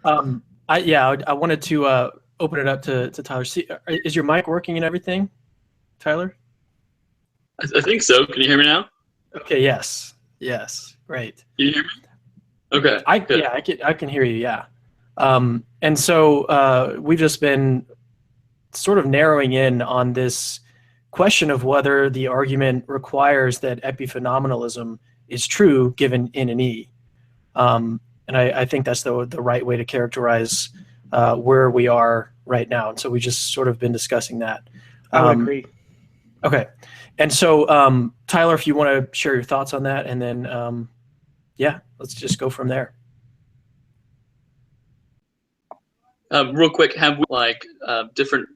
I wanted to open it up to Tyler. See, is your mic working and everything, Tyler? I think so. Can you hear me now? Okay. Yes. Great. Can you hear me? Okay. I can hear you. Yeah. And so we've just been sort of narrowing in on this question of whether the argument requires that epiphenomenalism is true given in and E. And I think that's the right way to characterize where we are right now. And so we just sort of been discussing that. I would agree. Okay. And so, Tyler, if you want to share your thoughts on that, and then, let's just go from there. Real quick, have we different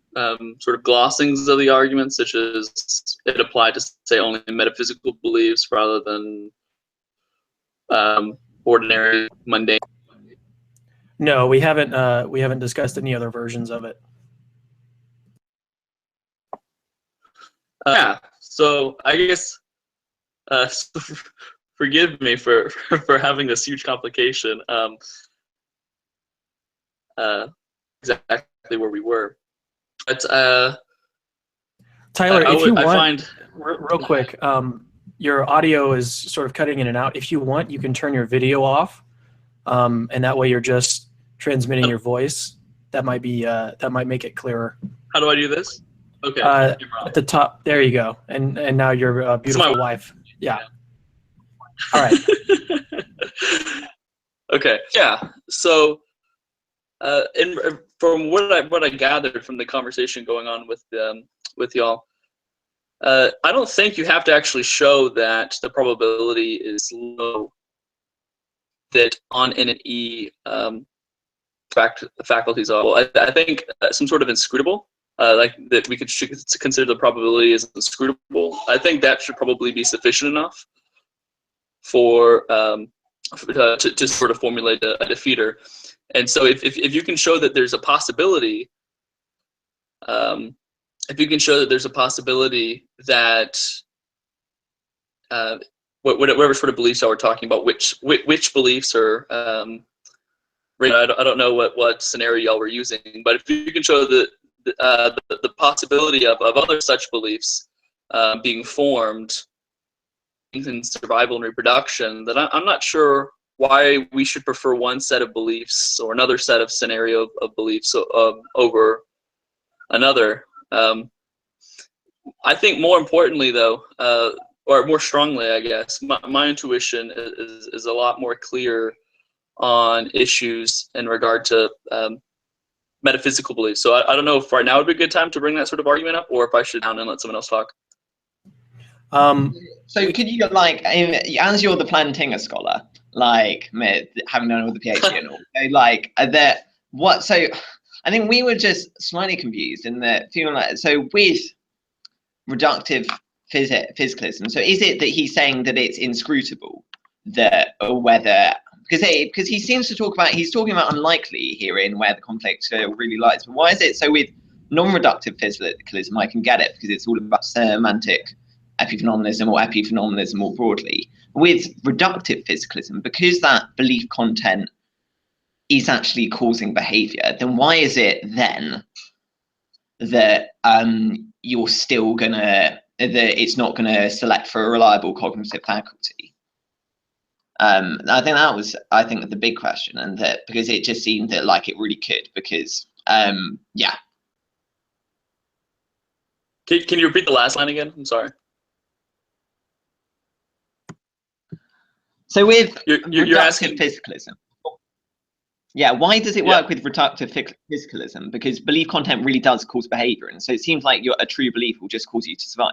sort of glossings of the argument, such as it applied to say only metaphysical beliefs rather than ordinary mundane? No, we haven't discussed any other versions of it. So I guess forgive me for having this huge complication. Exactly where we were. But Tyler, real quick, your audio is sort of cutting in and out. If you want, you can turn your video off, and that way you're just transmitting your voice. That might make it clearer. How do I do this? Okay. At the top, there you go. And now your beautiful wife. Yeah. All right. Okay. Yeah. So, from what I gathered from the conversation going on with y'all, I don't think you have to actually show that the probability is low that on N and E faculties are. Well, I think some sort of inscrutable, like that we should consider the probability as inscrutable. I think that should probably be sufficient enough for to sort of formulate a defeater. And so if you can show that there's a possibility if you can show that there's a possibility that whatever sort of beliefs y'all were talking about, which beliefs are, I don't know what scenario y'all were using, but if you can show that the possibility of other such beliefs being formed in survival and reproduction, then I'm not sure why we should prefer one set of beliefs or another set of scenario of beliefs over another. I think more importantly, though, or more strongly, I guess, my intuition is a lot more clear on issues in regard to metaphysical beliefs. So I don't know if right now would be a good time to bring that sort of argument up, or if I should down and let someone else talk. So could you, like, as you're the Plantinga scholar, like having done all the PhD and all, like that, what? So I think we were just slightly confused in that feeling like, so with reductive physicalism, so is it that he's saying that it's inscrutable, that, or whether, because he seems to talk about, he's talking about unlikely herein where the conflict really lies, but why is it so with non-reductive physicalism I can get it because it's all about semantic epiphenomenalism or epiphenomenalism more broadly. With reductive physicalism, because that belief content is actually causing behavior, then why is it then that you're still gonna, that it's not gonna select for a reliable cognitive faculty? I think that was, the big question, and that because it just seemed that like it really could, because yeah. Can you repeat the last line again? I'm sorry. So with you're asking physicalism, yeah, why does it work with reductive physicalism? Because belief content really does cause behavior, and so it seems like a true belief will just cause you to survive.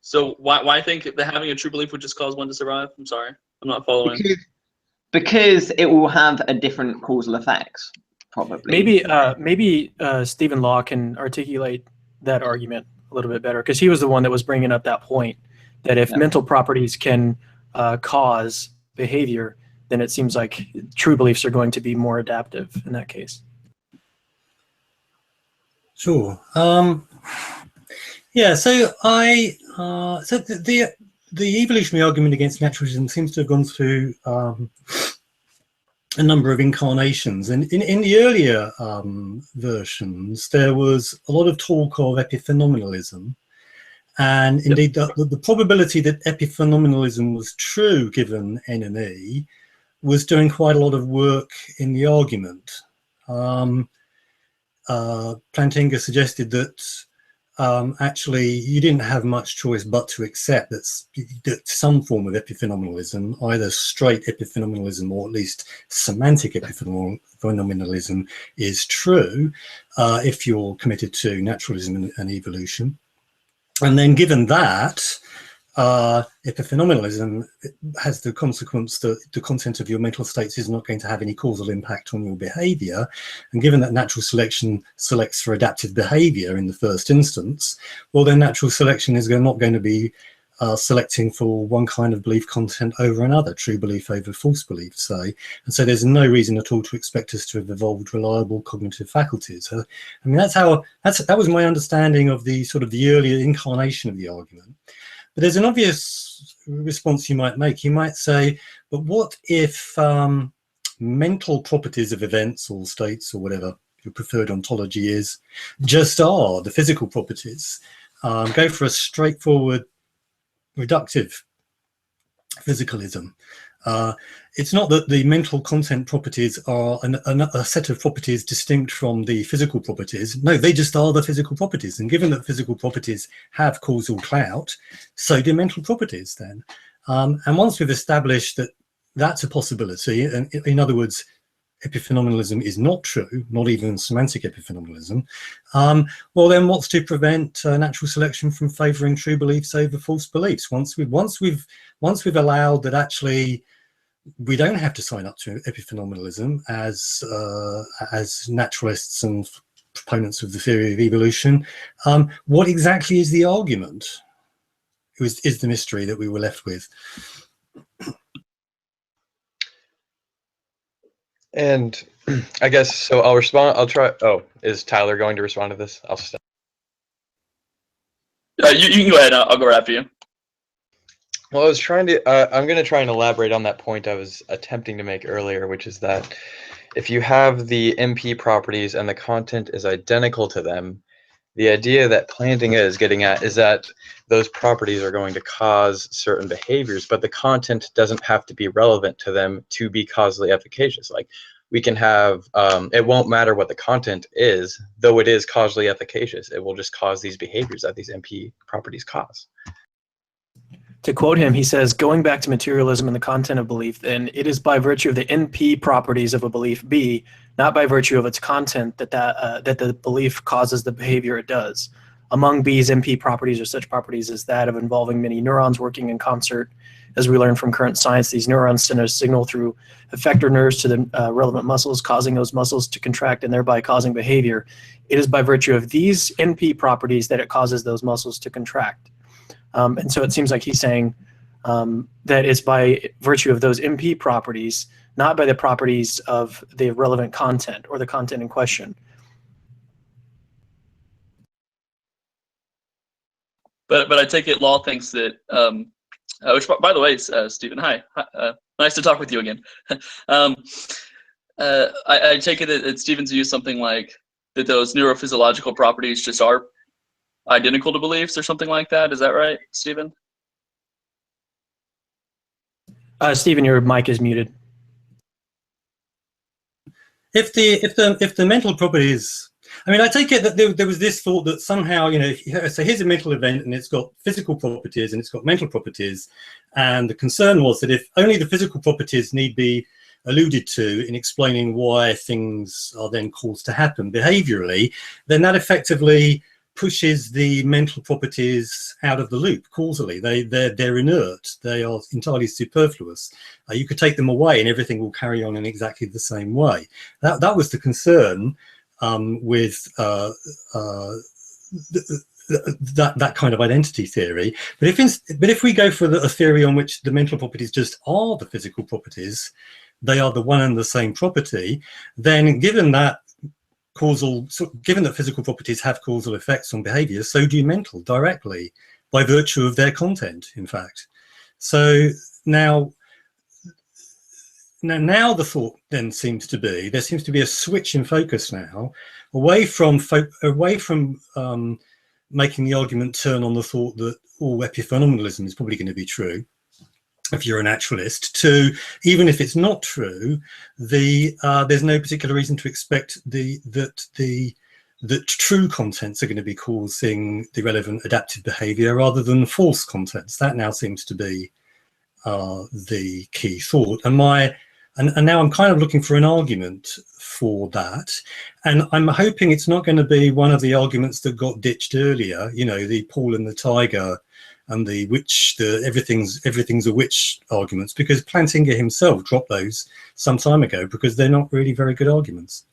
So why think that having a true belief would just cause one to survive? I'm sorry, I'm not following. Because it will have a different causal effects, probably. Maybe Stephen Law can articulate that argument a little bit better, because he was the one that was bringing up that point, that if mental properties can cause behavior, then it seems like true beliefs are going to be more adaptive in that case. Sure. Yeah. So so the evolutionary argument against naturalism seems to have gone through a number of incarnations, and in the earlier versions, there was a lot of talk of epiphenomenalism. And indeed, the probability that epiphenomenalism was true given N and E was doing quite a lot of work in the argument. Plantinga suggested that actually you didn't have much choice but to accept that some form of epiphenomenalism, either straight epiphenomenalism or at least semantic epiphenomenalism, is true if you're committed to naturalism and evolution. And then given that, epiphenomenalism has the consequence that the content of your mental states is not going to have any causal impact on your behavior. And given that natural selection selects for adaptive behavior in the first instance, well, then natural selection is not going to be selecting for one kind of belief content over another, true belief over false belief, say. And so there's no reason at all to expect us to have evolved reliable cognitive faculties. I mean, that was my understanding of the sort of the earlier incarnation of the argument. But there's an obvious response you might make. You might say, but what if mental properties of events or states or whatever your preferred ontology is, just are the physical properties? Go for a straightforward reductive physicalism. It's not that the mental content properties are a set of properties distinct from the physical properties. No, they just are the physical properties. And given that physical properties have causal clout, so do mental properties then. And once we've established that that's a possibility, and in other words, epiphenomenalism is not true, not even semantic epiphenomenalism, well then what's to prevent natural selection from favouring true beliefs over false beliefs? Once we've allowed that actually we don't have to sign up to epiphenomenalism as naturalists and proponents of the theory of evolution, what exactly is the argument? Is the mystery that we were left with. And I guess so. I'll respond. I'll try. Oh, is Tyler going to respond to this? I'll stop. You can go ahead. I'll go right after you. Well, I was trying to. I'm going to try and elaborate on that point I was attempting to make earlier, which is that if you have the MP properties and the content is identical to them, the idea that Plantinga is getting at is that those properties are going to cause certain behaviors, but the content doesn't have to be relevant to them to be causally efficacious. Like we can have, it won't matter what the content is, though it is causally efficacious. It will just cause these behaviors that these MP properties cause. To quote him, he says, going back to materialism and the content of belief, then it is by virtue of the NP properties of a belief B, not by virtue of its content, that the belief causes the behavior it does. Among B's NP properties are such properties as that of involving many neurons working in concert. As we learn from current science, these neurons send a signal through effector nerves to the relevant muscles, causing those muscles to contract and thereby causing behavior. It is by virtue of these NP properties that it causes those muscles to contract. And so it seems like he's saying that it's by virtue of those MP properties, not by the properties of the relevant content or the content in question. But I take it Law thinks that, which by the way, Stephen, hi, nice to talk with you again. I take it that Stephen's view is something like that those neurophysiological properties just are identical to beliefs or something like that. Is that right, Stephen? Stephen, your mic is muted. If the mental properties, I mean, I take it that there was this thought that somehow, you know, so here's a mental event and it's got physical properties and it's got mental properties, and the concern was that if only the physical properties need be alluded to in explaining why things are then caused to happen behaviorally, then that effectively pushes the mental properties out of the loop causally. They're inert. They are entirely superfluous. You could take them away and everything will carry on in exactly the same way. That was the concern with that kind of identity theory. But if we go for a theory on which the mental properties just are the physical properties, they are the one and the same property, then given that physical properties have causal effects on behavior, so do mental directly by virtue of their content, in fact. So now the thought then seems to be, there seems to be a switch in focus now, away from making the argument turn on the thought that all epiphenomenalism is probably going to be true if you're a naturalist, to even if it's not true, there's no particular reason to expect that true contents are going to be causing the relevant adaptive behavior rather than false contents. That now seems to be the key thought. And now I'm kind of looking for an argument for that, and I'm hoping it's not going to be one of the arguments that got ditched earlier, you know, the Paul and the Tiger and the witch, everything's a witch arguments, because Plantinga himself dropped those some time ago because they're not really very good arguments.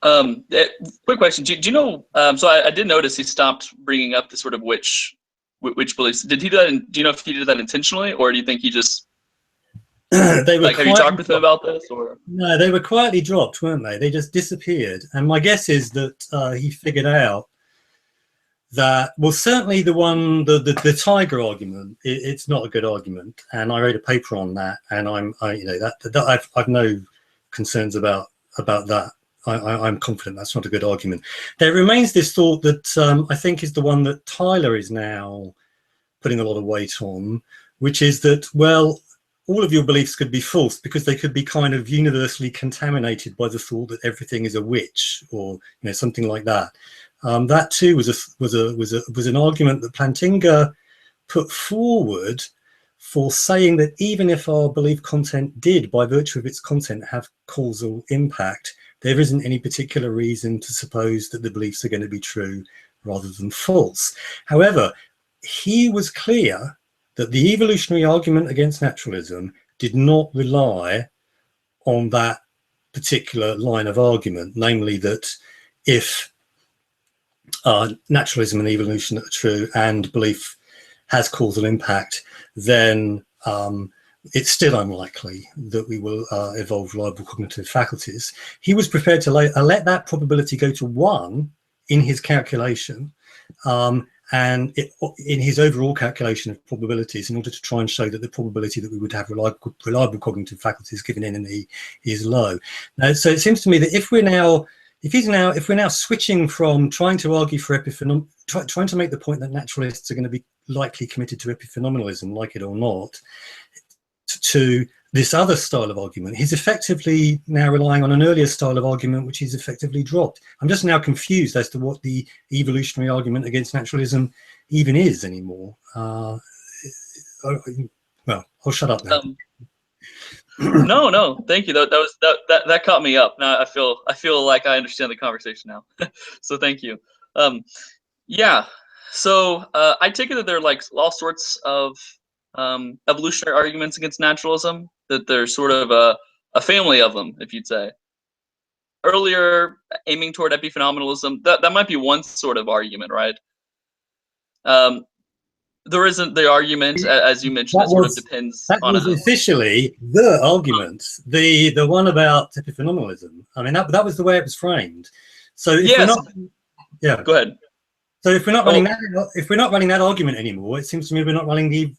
Quick question. Do you know, so I did notice he stopped bringing up the sort of witch beliefs. Did he do that? Do you know if he did that intentionally, or do you think he just they were have you talked with him about this? Or no, they were quietly dropped, weren't they? They just disappeared. And my guess is that he figured out that, well, certainly the Tiger argument, it's not a good argument, and I wrote a paper on that, and I've no concerns about that. I'm confident that's not a good argument. There remains this thought that I think is the one that Tyler is now putting a lot of weight on, which is that, well, all of your beliefs could be false because they could be kind of universally contaminated by the thought that everything is a witch, or something like that. That too was an argument that Plantinga put forward for saying that even if our belief content did, by virtue of its content, have causal impact, there isn't any particular reason to suppose that the beliefs are going to be true rather than false. However, he was clear that the evolutionary argument against naturalism did not rely on that particular line of argument, namely that if naturalism and evolution are true and belief has causal impact, then it's still unlikely that we will evolve reliable cognitive faculties. He was prepared to let that probability go to 1 in his calculation, and in his overall calculation of probabilities, in order to try and show that the probability that we would have reliable cognitive faculties given in E is low. Now, so it seems to me that if we're now switching from trying to argue for trying to make the point that naturalists are going to be likely committed to epiphenomenalism, like it or not, to this other style of argument, he's effectively now relying on an earlier style of argument which he's effectively dropped. I'm just now confused as to what the evolutionary argument against naturalism even is anymore. Well, I'll shut up now. No, thank you. That caught me up. Now I feel like I understand the conversation now. So thank you. Yeah. So I take it that there are like all sorts of evolutionary arguments against naturalism, that there's sort of a family of them, if you'd say. Earlier, aiming toward epiphenomenalism, that might be one sort of argument, right? There isn't the argument, as you mentioned, that sort of depends on That was officially the argument, the one about epiphenomenalism. I mean, that was the way it was framed. So if we're not, yeah. Go ahead. So if we're not running that argument anymore, it seems to me we're not running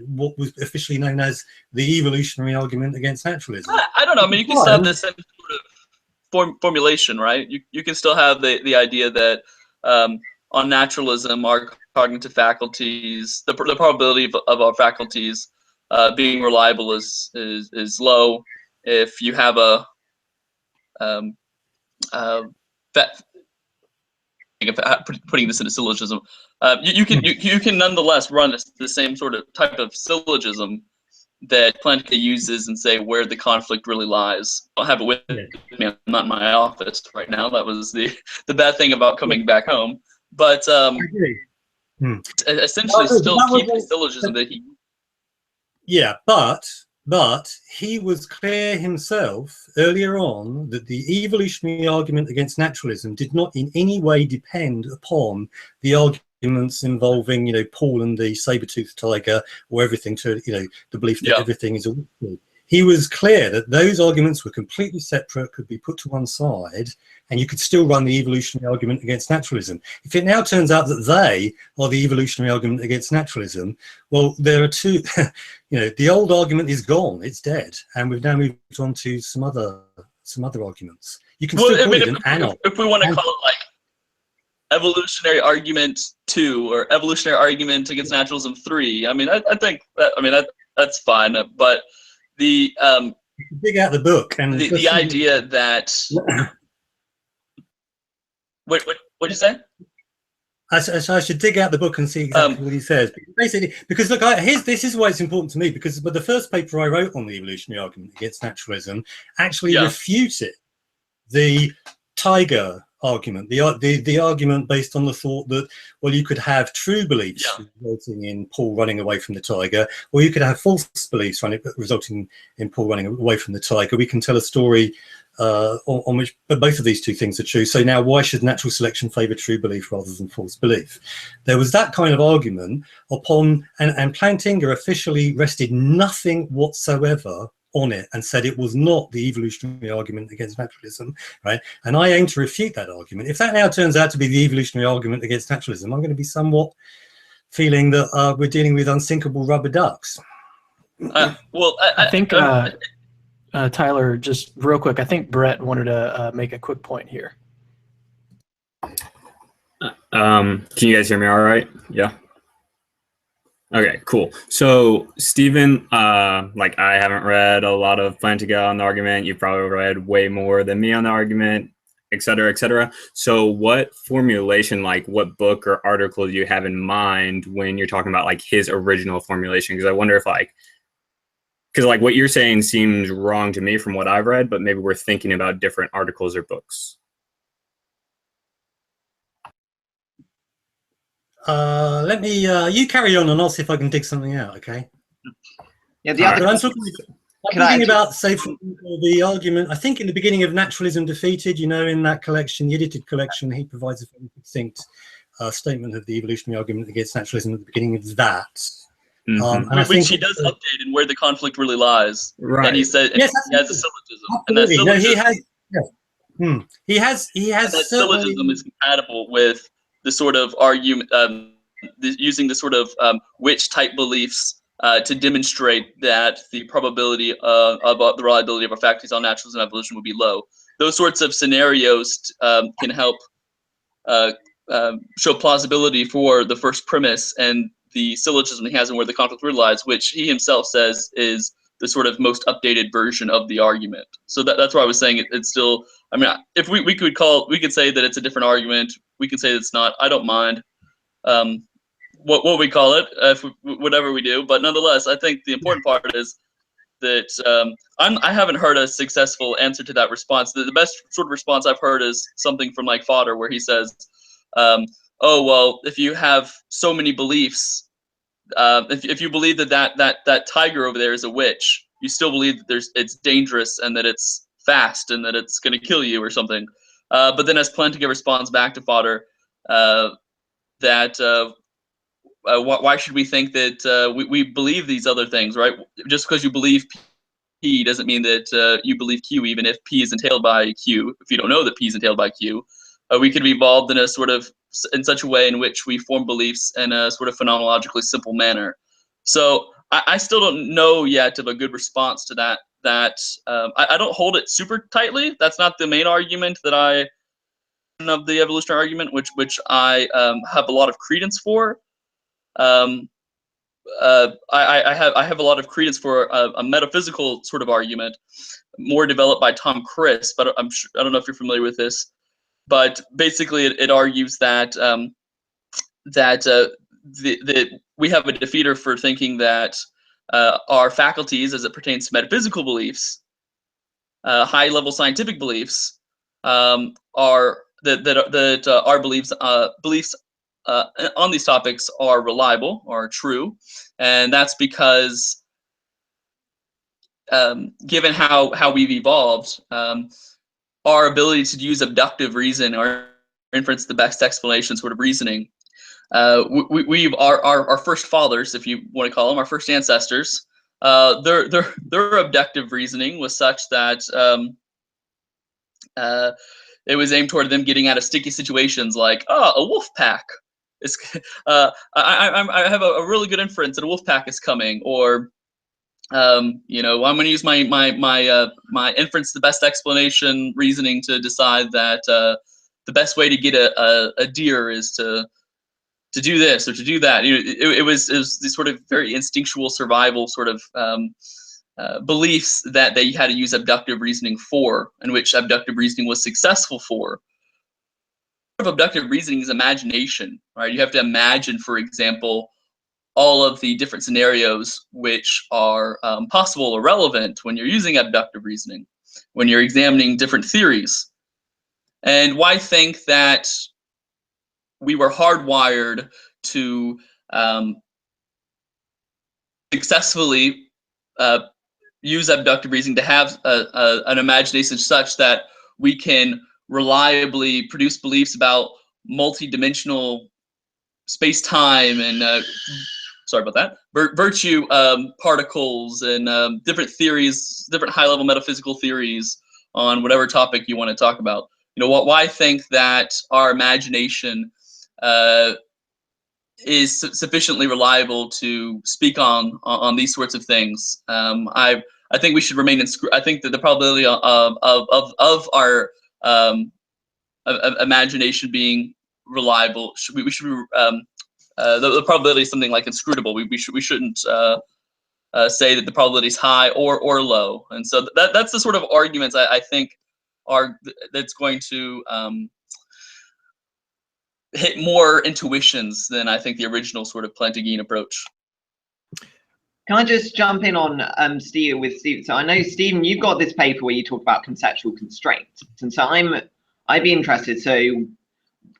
what was officially known as the evolutionary argument against naturalism. I don't know. I mean, you can still have the same sort of formulation, right? You can still have the idea that on naturalism, our cognitive faculties, the probability of our faculties being reliable is low. If you have putting this in a syllogism, you can nonetheless run the same sort of type of syllogism that Plantinga uses and say where the conflict really lies. I don't have it with me. I'm not in my office right now. That was the bad thing about coming back home. But essentially, still keep the syllogism that he. Yeah, but he was clear himself earlier on that the evolutionary argument against naturalism did not in any way depend upon the arguments involving, Paul and the saber-toothed tiger, or everything to, the belief that everything is a witch. He was clear that those arguments were completely separate, could be put to one side, and you could still run the evolutionary argument against naturalism. If it now turns out that they are the evolutionary argument against naturalism, well, there are two, the old argument is gone, it's dead, and we've now moved on to some other arguments. You can still call it an anarch. If we want to call it like evolutionary argument 2 or evolutionary argument against naturalism 3, I mean, I think that's fine, but the dig out the book and the idea that what'd you say? I should dig out the book and see exactly what he says. Basically, because look, this is why it's important to me, because the first paper I wrote on the evolutionary argument against naturalism actually refuted the tiger argument, the argument based on the thought that, well, you could have true beliefs resulting in Paul running away from the tiger, or you could have false beliefs resulting in Paul running away from the tiger. We can tell a story on which both of these two things are true. So now, why should natural selection favour true belief rather than false belief? There was that kind of argument upon, and Plantinga officially rested nothing whatsoever on it and said it was not the evolutionary argument against naturalism, right? And I aim to refute that argument. If that now turns out to be the evolutionary argument against naturalism, I'm going to be somewhat feeling that we're dealing with unsinkable rubber ducks. I think Tyler, just real quick, I think Brett wanted to make a quick point here. Can you guys hear me all right? Yeah. Okay, cool. So Stephen, I haven't read a lot of Plantinga on the argument. You've probably read way more than me on the argument, et cetera, et cetera. So what formulation, what book or article do you have in mind when you're talking about his original formulation? Because I wonder if because what you're saying seems wrong to me from what I've read, but maybe we're thinking about different articles or books. Let me, you carry on and I'll see if I can dig something out, okay? Yeah, the other I'm talking about, say, for the argument, I think in the beginning of Naturalism Defeated, in that collection, the edited collection, he provides a very succinct statement of the evolutionary argument against naturalism at the beginning of that. Mhm. And I Which think he does update and where the conflict really lies. Right. And he said Yes, he has a syllogism. And absolutely. No, he syllogism, has. Yeah. He has that certainly. syllogism is compatible with the sort of argument, using the sort of which type beliefs to demonstrate that the probability of the reliability of our faculties on naturalism and evolution would be low. Those sorts of scenarios can help show plausibility for the first premise and the syllogism he has and where the conflict really lies, which he himself says is the sort of most updated version of the argument. So that's why I was saying it's still. I mean, if we could say that it's a different argument. We can say it's not. I don't mind what we call it, whatever we do. But nonetheless, I think the important part is that I haven't heard a successful answer to that response. The best sort of response I've heard is something from like Fodder, where he says, "Oh well, if you have so many beliefs, if you believe that tiger over there is a witch, you still believe that it's dangerous and that it's fast and that it's going to kill you or something." But then, as Plantinga responds back to Fodder, that why should we think that we believe these other things, right? Just because you believe P doesn't mean that you believe Q, even if P is entailed by Q. If you don't know that P is entailed by Q, we could be evolved in a sort of in such a way in which we form beliefs in a sort of phenomenologically simple manner. So I still don't know yet of a good response to that. I don't hold it super tightly. That's not the main argument that I of the evolutionary argument, which I have a lot of credence for. I have a lot of credence for a metaphysical sort of argument, more developed by Tom Crisp. But I don't know if you're familiar with this, but basically it argues that we have a defeater for thinking that our faculties, as it pertains to metaphysical beliefs, high-level scientific beliefs, are that our beliefs on these topics are reliable or true, and that's because given how we've evolved, our ability to use abductive reason or inference, the best explanation sort of reasoning, our first fathers, if you want to call them, our first ancestors, their abductive reasoning was such that it was aimed toward them getting out of sticky situations, like a wolf pack. I have a really good inference that a wolf pack is coming, or I'm going to use my inference, the best explanation reasoning to decide that the best way to get a deer is to do this or to do that. It was these sort of very instinctual survival sort of beliefs that they had to use abductive reasoning for, and which abductive reasoning was successful for. Part of abductive reasoning is imagination, right? You have to imagine, for example, all of the different scenarios which are possible or relevant when you're using abductive reasoning, when you're examining different theories. And why think that we were hardwired to successfully use abductive reasoning, to have an imagination such that we can reliably produce beliefs about multi-dimensional space-time and sorry about that, virtue particles and different theories, different high-level metaphysical theories on whatever topic you want to talk about. Why think that our imagination is sufficiently reliable to speak on these sorts of things? I think we should remain in. I think that the probability of our imagination being reliable, we should be. The probability is something like inscrutable. We shouldn't say that the probability is high or low. And so that's the sort of arguments I think that's going to hit more intuitions than I think the original sort of Plantingian approach. Can I just jump in on Steve? So I know, Stephen, you've got this paper where you talk about conceptual constraints, and so I'd be interested. So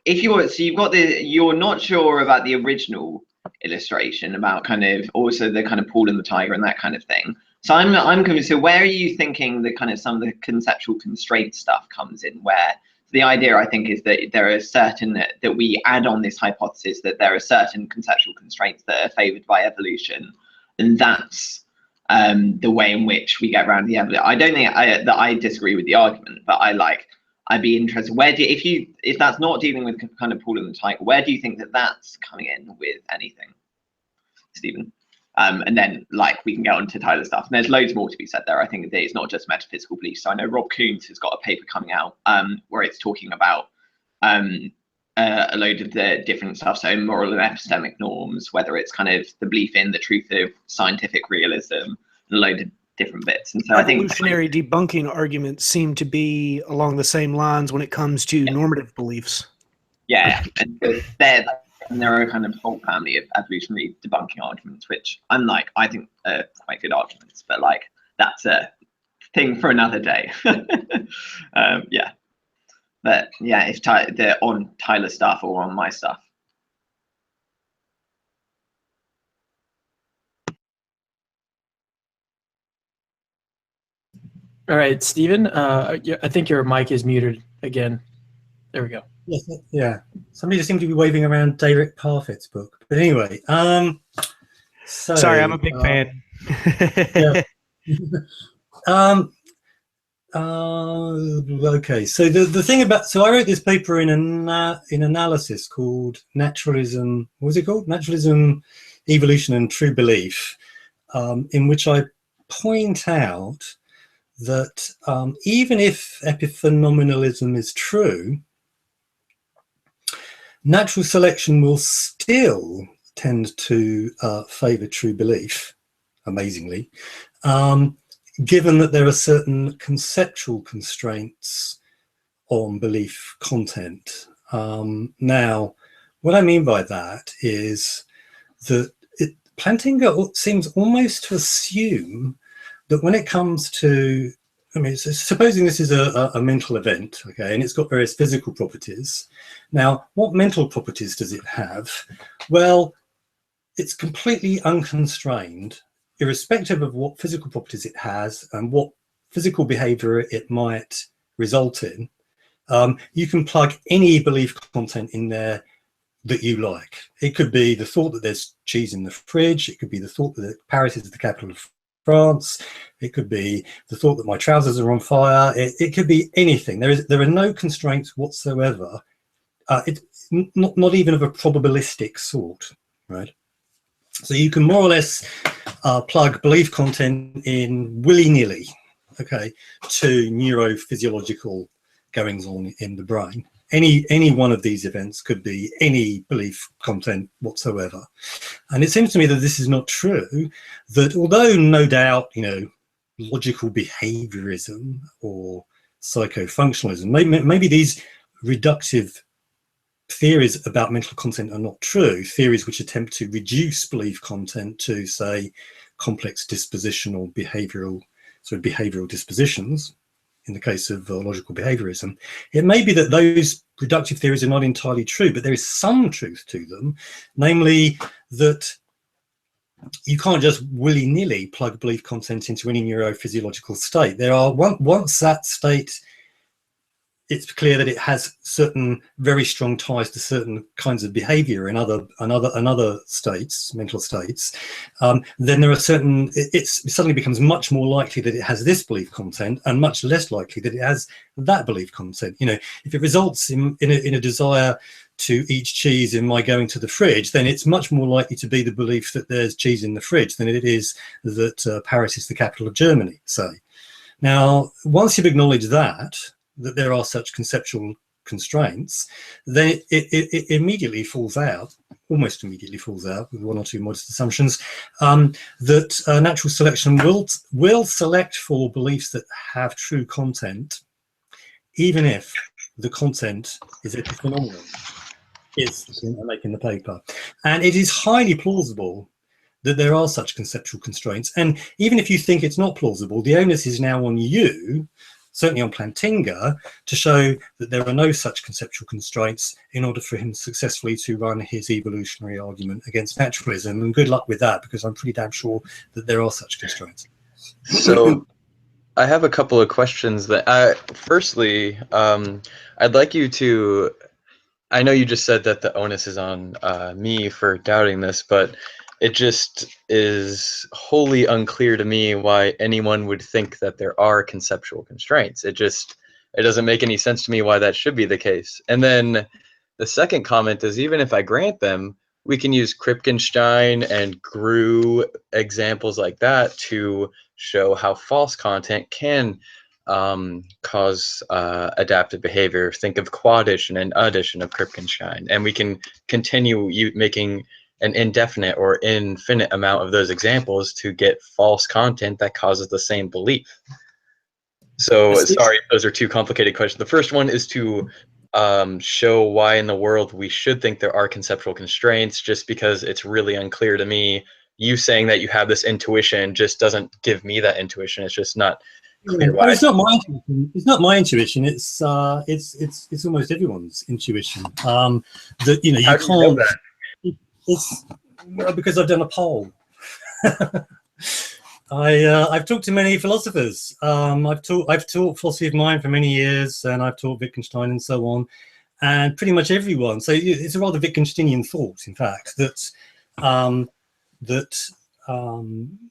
if you're not sure about the original illustration about kind of also the kind of Paul and the tiger and that kind of thing. So I'm confused. So where are you thinking the kind of some of the conceptual constraint stuff comes in, where the idea, I think, is that there are certain that we add on this hypothesis that there are certain conceptual constraints that are favored by evolution, and that's the way in which we get around the evolution. I don't think that I disagree with the argument, but I'd be interested. If that's not dealing with kind of Paul and the Tiger, where do you think that that's coming in with anything, Stephen? And then we can get on to Tyler's stuff. And there's loads more to be said there. I think that it's not just metaphysical beliefs. So I know Rob Coons has got a paper coming out where it's talking about a load of the different stuff. So moral and epistemic norms, whether it's kind of the belief in the truth of scientific realism, and a load of different bits. And so I think evolutionary debunking arguments seem to be along the same lines when it comes to normative beliefs. Yeah, and there are a kind of whole family of evolutionary debunking arguments, which I think are quite good arguments, but that's a thing for another day. Yeah, but yeah, if they're on Tyler's stuff or on my stuff. All right, Stephen, I think your mic is muted again. There we go. Yes, yeah. Somebody just seemed to be waving around Derek Parfit's book. But anyway, sorry, I'm a big fan. Yeah. Okay, so the thing about, so I wrote this paper in analysis called Naturalism, what was it called? Naturalism, Evolution and True Belief, in which I point out that even if epiphenomenalism is true, natural selection will still tend to favor true belief, amazingly, given that there are certain conceptual constraints on belief content. Now, what I mean by that is that Plantinga seems almost to assume that when it comes to, I mean, supposing this is a mental event, okay, and it's got various physical properties. Now, what mental properties does it have? Well, it's completely unconstrained, irrespective of what physical properties it has and what physical behavior it might result in. You can plug any belief content in there that you like. It could be the thought that there's cheese in the fridge. It could be the thought that Paris is the capital of France. It could be the thought that my trousers are on fire. It could be anything. There are no constraints whatsoever. It's not even of a probabilistic sort, right? So you can more or less plug belief content in willy-nilly, okay, to neurophysiological goings on in the brain. Any one of these events could be any belief content whatsoever. And it seems to me that this is not true, that although no doubt, logical behaviorism or psychofunctionalism, maybe these reductive theories about mental content are not true, theories which attempt to reduce belief content to, say, complex dispositional behavioral dispositions, in the case of logical behaviorism. It may be that those reductive theories are not entirely true, but there is some truth to them, namely that you can't just willy-nilly plug belief content into any neurophysiological state. There are, once that state, it's clear that it has certain very strong ties to certain kinds of behavior in other states, mental states, then there are certain, it suddenly becomes much more likely that it has this belief content and much less likely that it has that belief content. If it results in a desire to eat cheese in my going to the fridge, then it's much more likely to be the belief that there's cheese in the fridge than it is that Paris is the capital of Germany, say. Now, once you've acknowledged that there are such conceptual constraints, then it immediately falls out, almost immediately falls out, with one or two modest assumptions, that natural selection will select for beliefs that have true content, even if the content is epiphenomenal, is I make in the paper. And it is highly plausible that there are such conceptual constraints. And even if you think it's not plausible, the onus is now on you, certainly on Plantinga, to show that there are no such conceptual constraints in order for him successfully to run his evolutionary argument against naturalism. And good luck with that, because I'm pretty damn sure that there are such constraints. So I have a couple of questions that, firstly, I'd like you to, I know you just said that the onus is on me for doubting this, but it just is wholly unclear to me why anyone would think that there are conceptual constraints. It doesn't make any sense to me why that should be the case. And then the second comment is, even if I grant them, we can use Kripkenstein and Grew examples like that to show how false content can cause adaptive behavior. Think of quaddition and addition of Kripkenstein, and we can continue making an indefinite or infinite amount of those examples to get false content that causes the same belief. So sorry, those are two complicated questions. The first one is to show why in the world we should think there are conceptual constraints, just because it's really unclear to me. You saying that you have this intuition just doesn't give me that intuition. It's just not clear why. Well, it's not my intuition. It's not my intuition. It's almost everyone's intuition. That you How do you know can't. that? It's because I've done a poll. I've talked to many philosophers. I've taught philosophy of mind for many years, and I've taught Wittgenstein and so on, and pretty much everyone. So it's a rather Wittgensteinian thought, in fact, that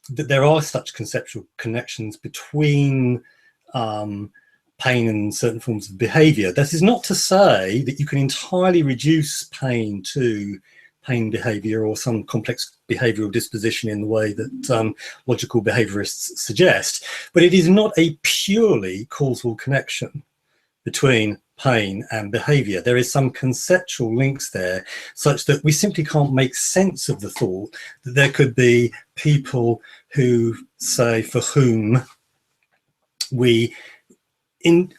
there are such conceptual connections between pain and certain forms of behaviour. That is not to say that you can entirely reduce pain to pain behaviour or some complex behavioural disposition in the way that logical behaviourists suggest, but it is not a purely causal connection between pain and behaviour. There is some conceptual links there such that we simply can't make sense of the thought that there could be people who, say, for whom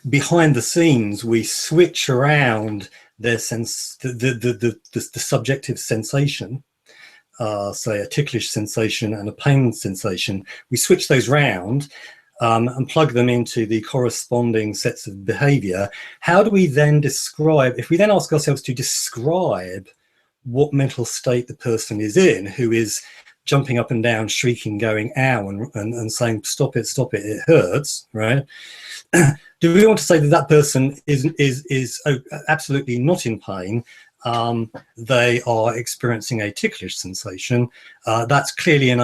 behind the scenes we switch around their sense, the subjective sensation, say a ticklish sensation and a pain sensation, we switch those round and plug them into the corresponding sets of behavior. How do we then describe, if we then ask ourselves to describe what mental state the person is in, who is jumping up and down, shrieking, going ow, and saying stop it, it hurts, right? Do we want to say that that person is absolutely not in pain? They are experiencing a ticklish sensation. That's clearly and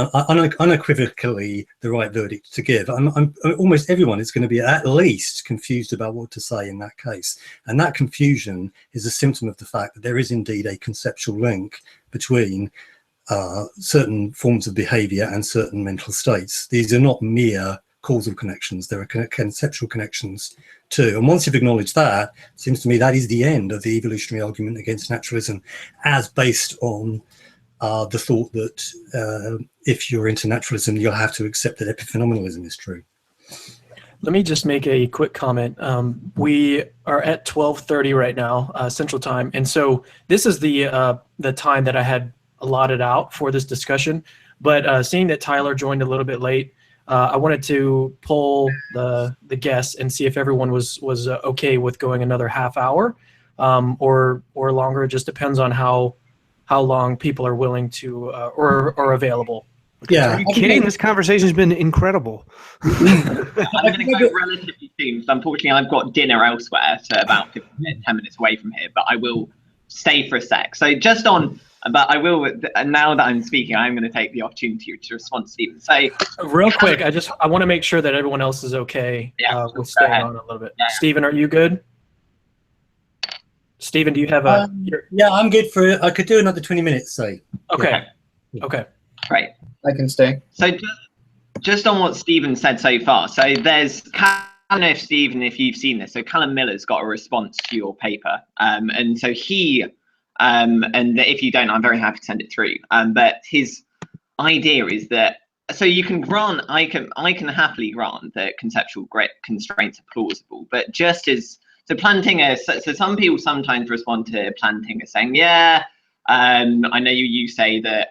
unequivocally the right verdict to give. Almost everyone is going to be at least confused about what to say in that case. And that confusion is a symptom of the fact that there is indeed a conceptual link between certain forms of behavior and certain mental states. These are not mere causal connections, there are conceptual connections too. And once you've acknowledged that, it seems to me that is the end of the evolutionary argument against naturalism, as based on the thought that if you're into naturalism, you'll have to accept that epiphenomenalism is true. Let me just make a quick comment. We are at 12:30 right now, Central Time, and so this is the time that I had allotted out for this discussion. But seeing that Tyler joined a little bit late, I wanted to poll the guests and see if everyone was okay with going another half hour or longer. It just depends on how long people are willing to or available. Yeah, are you kidding? This conversation has been incredible. I'm going to go relatively soon. So unfortunately, I've got dinner elsewhere, so about 10 minutes away from here. But I will stay for a sec. So just on. But I will, now that I'm speaking, I'm going to take the opportunity to respond to Stephen. So, real quick, I want to make sure that everyone else is okay with staying on a little bit. Yeah. Stephen, are you good? Stephen, do you have a... yeah, I'm good for, I could do another 20 minutes, say. Okay. Yeah. Okay. Great. I can stay. So just on what Stephen said so far. So there's, I don't know if Stephen, if you've seen this, so Callum Miller's got a response to your paper. And so he... and if you don't, I'm very happy to send it through. But his idea is that, so you can grant, I can happily grant that conceptual constraints are plausible, but just as, so Plantinga, so some people sometimes respond to Plantinga saying, yeah, I know you say that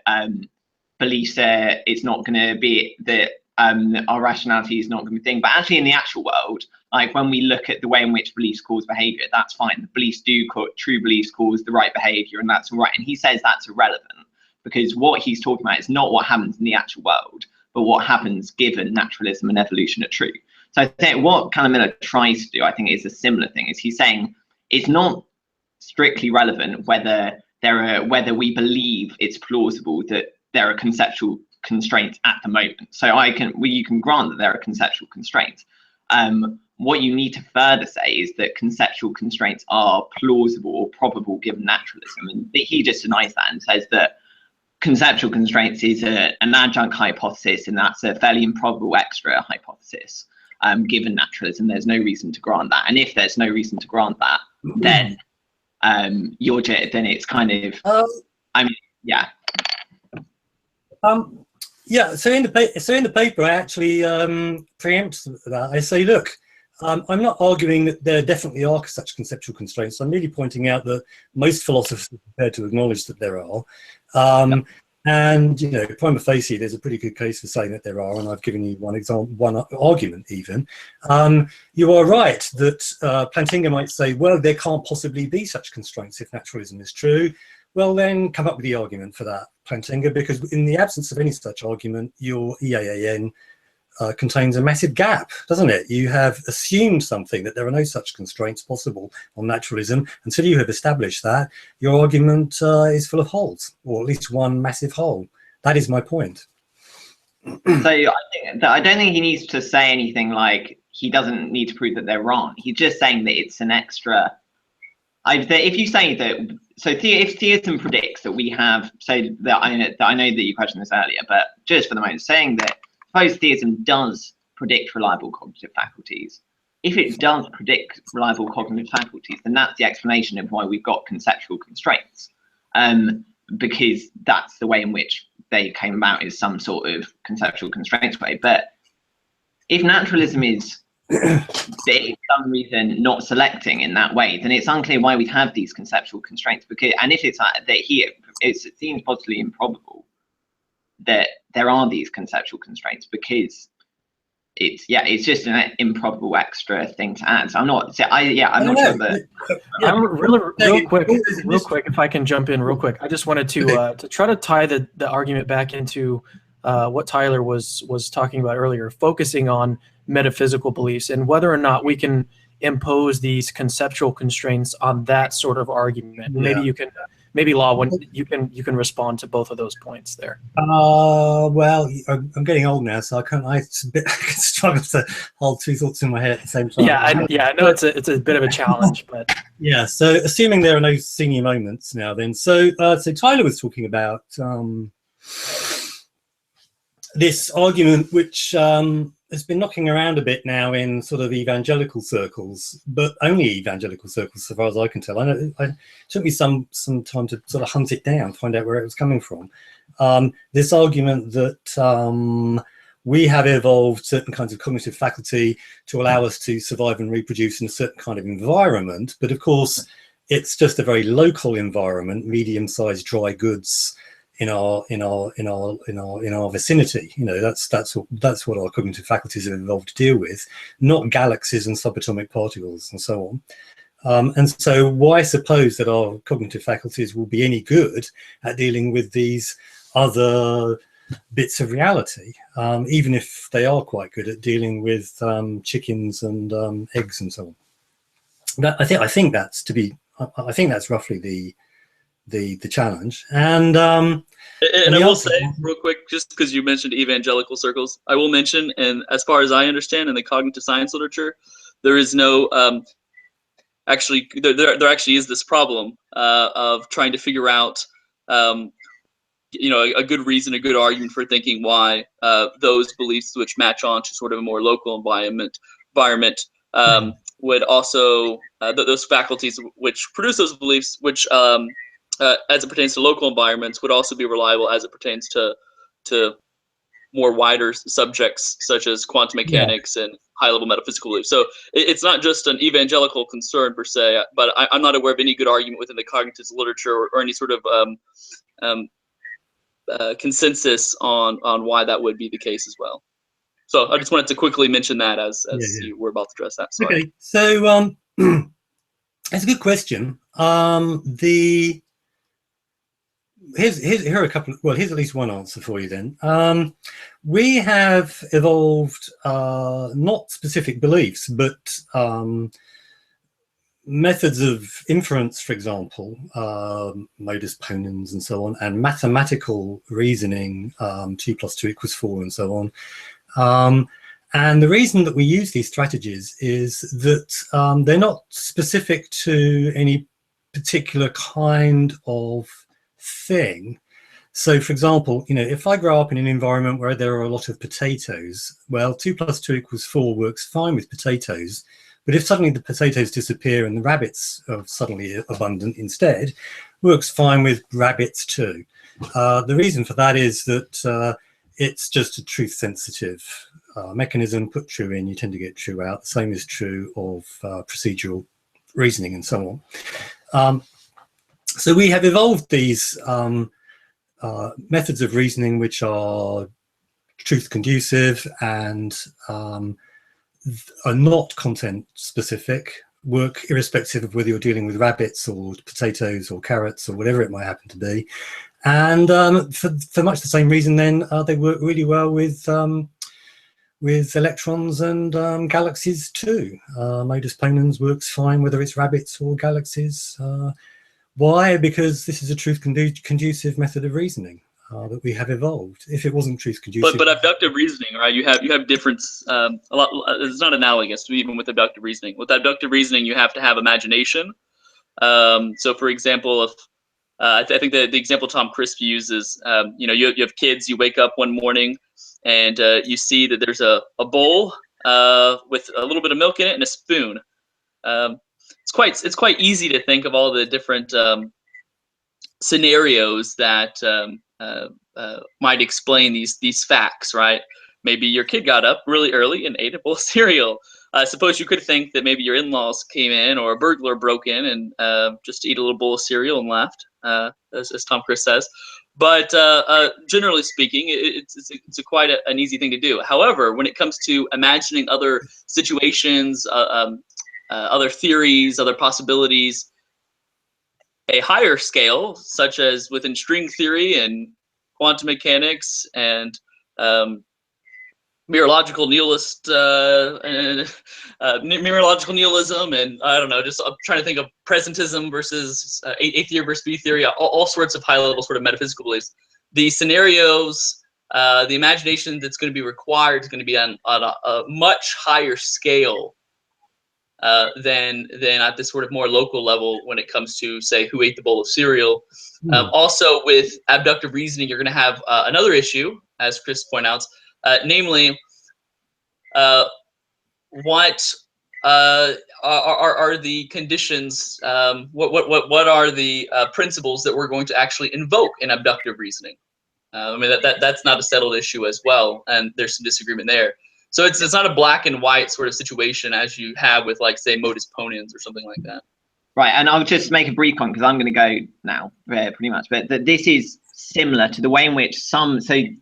beliefs, it's not going to be that our rationality is not going to be a thing, but actually in the actual world, like when we look at the way in which beliefs cause behavior, that's fine. The beliefs do, true beliefs cause the right behavior, and that's all right. And he says that's irrelevant because what he's talking about is not what happens in the actual world, but what happens given naturalism and evolution are true. So I think what kind of Miller tries to do, I think, is a similar thing. Is he's saying it's not strictly relevant whether we believe it's plausible that there are conceptual constraints at the moment. So you can grant that there are conceptual constraints. What you need to further say is that conceptual constraints are plausible or probable given naturalism, and he just denies that and says that conceptual constraints is an adjunct hypothesis, and that's a fairly improbable extra hypothesis. Given naturalism, there's no reason to grant that, and if there's no reason to grant that, then then it's kind of I mean, yeah. Yeah, so in the paper, I actually preempt that. I say, look, I'm not arguing that there definitely are such conceptual constraints. I'm merely pointing out that most philosophers are prepared to acknowledge that there are. And, you know, prima facie, there's a pretty good case for saying that there are, and I've given you one example, one argument even. You are right that Plantinga might say, well, there can't possibly be such constraints if naturalism is true. Well, then come up with the argument for that, Plantinga, because in the absence of any such argument, your EAAN contains a massive gap, doesn't it? You have assumed something, that there are no such constraints possible on naturalism. Until you have established that, your argument is full of holes, or at least one massive hole. That is my point. So I don't think he needs to say anything like he doesn't need to prove that they're wrong. He's just saying that it's an extra. If you say that, so if theism predicts that we have, so that I know that you questioned this earlier, but just for the moment, saying that suppose theism does predict reliable cognitive faculties. If it does predict reliable cognitive faculties, then that's the explanation of why we've got conceptual constraints, because that's the way in which they came about, is some sort of conceptual constraints way. But if naturalism is for some reason not selecting in that way, then it's unclear why we'd have these conceptual constraints. Because, and if it's that it seems possibly improbable that there are these conceptual constraints, because it's just an improbable extra thing to add. So I'm not sure that. Real quick, if I can jump in real quick, I just wanted to try to tie the argument back into what Tyler was talking about earlier, focusing on metaphysical beliefs and whether or not we can impose these conceptual constraints on that sort of argument. Maybe you can, Law, when you can respond to both of those points there. Well, I'm getting old now, so I can struggle to hold two thoughts in my head at the same time. I know it's a bit of a challenge, but yeah. So assuming there are no senior moments now, then so Tyler was talking about this argument which has been knocking around a bit now in sort of evangelical circles, but only evangelical circles, so far as I can tell. I know it took me some time to sort of hunt it down, find out where it was coming from. This argument that we have evolved certain kinds of cognitive faculty to allow us to survive and reproduce in a certain kind of environment, but of course it's just a very local environment, medium-sized dry goods in our vicinity. You know, that's what our cognitive faculties have evolved to deal with, not galaxies and subatomic particles and so on. And so why suppose that our cognitive faculties will be any good at dealing with these other bits of reality, even if they are quite good at dealing with chickens and eggs and so on? I think that's roughly the challenge. And I will say real quick, just because you mentioned evangelical circles, I will mention, and as far as I understand in the cognitive science literature, there is no actually there actually is this problem of trying to figure out a good reason, a good argument for thinking why those beliefs which match on to sort of a more local environment would also those faculties which produce those beliefs, which as it pertains to local environments, would also be reliable as it pertains to more wider subjects such as quantum mechanics and high-level metaphysical beliefs. So it's not just an evangelical concern per se, but I'm not aware of any good argument within the cognitive literature or any sort of consensus on why that would be the case as well. So I just wanted to quickly mention that as you were about to address that. Sorry. Okay, so that's a good question. here are a couple. Well, here's at least one answer for you. Then we have evolved not specific beliefs, but methods of inference, for example, modus ponens and so on, and mathematical reasoning, 2 + 2 = 4, and so on. And the reason that we use these strategies is that they're not specific to any particular kind of thing. So, for example, if I grow up in an environment where there are a lot of potatoes, well, 2 + 2 = 4 works fine with potatoes. But if suddenly the potatoes disappear and the rabbits are suddenly abundant instead, works fine with rabbits too. The reason for that is that it's just a truth-sensitive mechanism. Put true in, you tend to get true out. The same is true of procedural reasoning and so on. So we have evolved these methods of reasoning which are truth-conducive and are not content specific, work irrespective of whether you're dealing with rabbits or potatoes or carrots or whatever it might happen to be. And for much the same reason, then they work really well with electrons and galaxies too. Modus ponens works fine whether it's rabbits or galaxies. Why? Because this is a truth-conducive method of reasoning that we have evolved. If it wasn't truth-conducive, but abductive reasoning, right? You have difference. A lot. It's not analogous to even with abductive reasoning. With abductive reasoning, you have to have imagination. So, for example, if I think the example Tom Crisp uses, you have kids. You wake up one morning and you see that there's a bowl with a little bit of milk in it and a spoon. It's quite easy to think of all the different scenarios that might explain these facts, right? Maybe your kid got up really early and ate a bowl of cereal. I suppose you could think that maybe your in-laws came in or a burglar broke in and just eat a little bowl of cereal and left, as Tom Crisp says. But generally speaking, it's quite an easy thing to do. However, when it comes to imagining other situations, other theories, other possibilities, a higher scale, such as within string theory and quantum mechanics and mereological nihilist, mereological nihilism, and I don't know, just I'm trying to think of presentism versus A theory versus B theory, all sorts of high-level sort of metaphysical beliefs. The scenarios, the imagination that's going to be required is going to be on a much higher scale than at this sort of more local level when it comes to, say, who ate the bowl of cereal. Also, with abductive reasoning, you're going to have another issue, as Chris pointed out, namely, what are the conditions? What are the principles that we're going to actually invoke in abductive reasoning? I mean, that's not a settled issue as well, and there's some disagreement there. So it's not a black and white sort of situation as you have with, like, say, modus ponens or something like that. Right, and I'll just make a brief comment because I'm going to go now, pretty much. But this is similar to the way in which Ben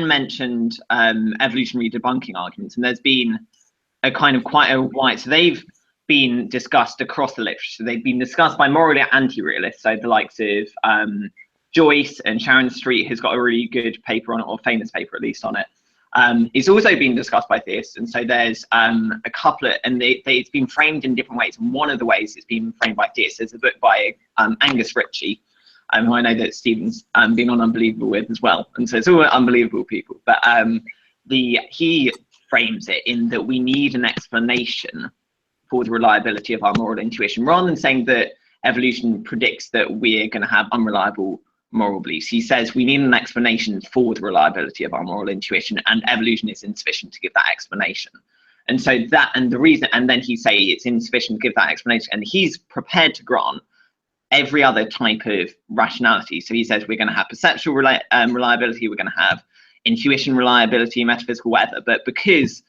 mentioned evolutionary debunking arguments, and there's been a kind of quite a wide. So they've been discussed across the literature. So they've been discussed by moral anti-realists, so the likes of Joyce and Sharon Street, who's got a really good paper on it, or famous paper at least on it. It's also been discussed by theists, and so there's a couple of, and it's been framed in different ways. And one of the ways it's been framed by theists, there's a book by Angus Ritchie, who I know that Stephen's been on Unbelievable with as well, and so it's all unbelievable people. But he frames it in that we need an explanation for the reliability of our moral intuition, rather than saying that evolution predicts that we're going to have unreliable moral beliefs. He says we need an explanation for the reliability of our moral intuition, and evolution is insufficient to give that explanation. And so that, and the reason, and then he say it's insufficient to give that explanation, and he's prepared to grant every other type of rationality. So he says we're going to have perceptual reliability, we're going to have intuition reliability, metaphysical, whatever. But because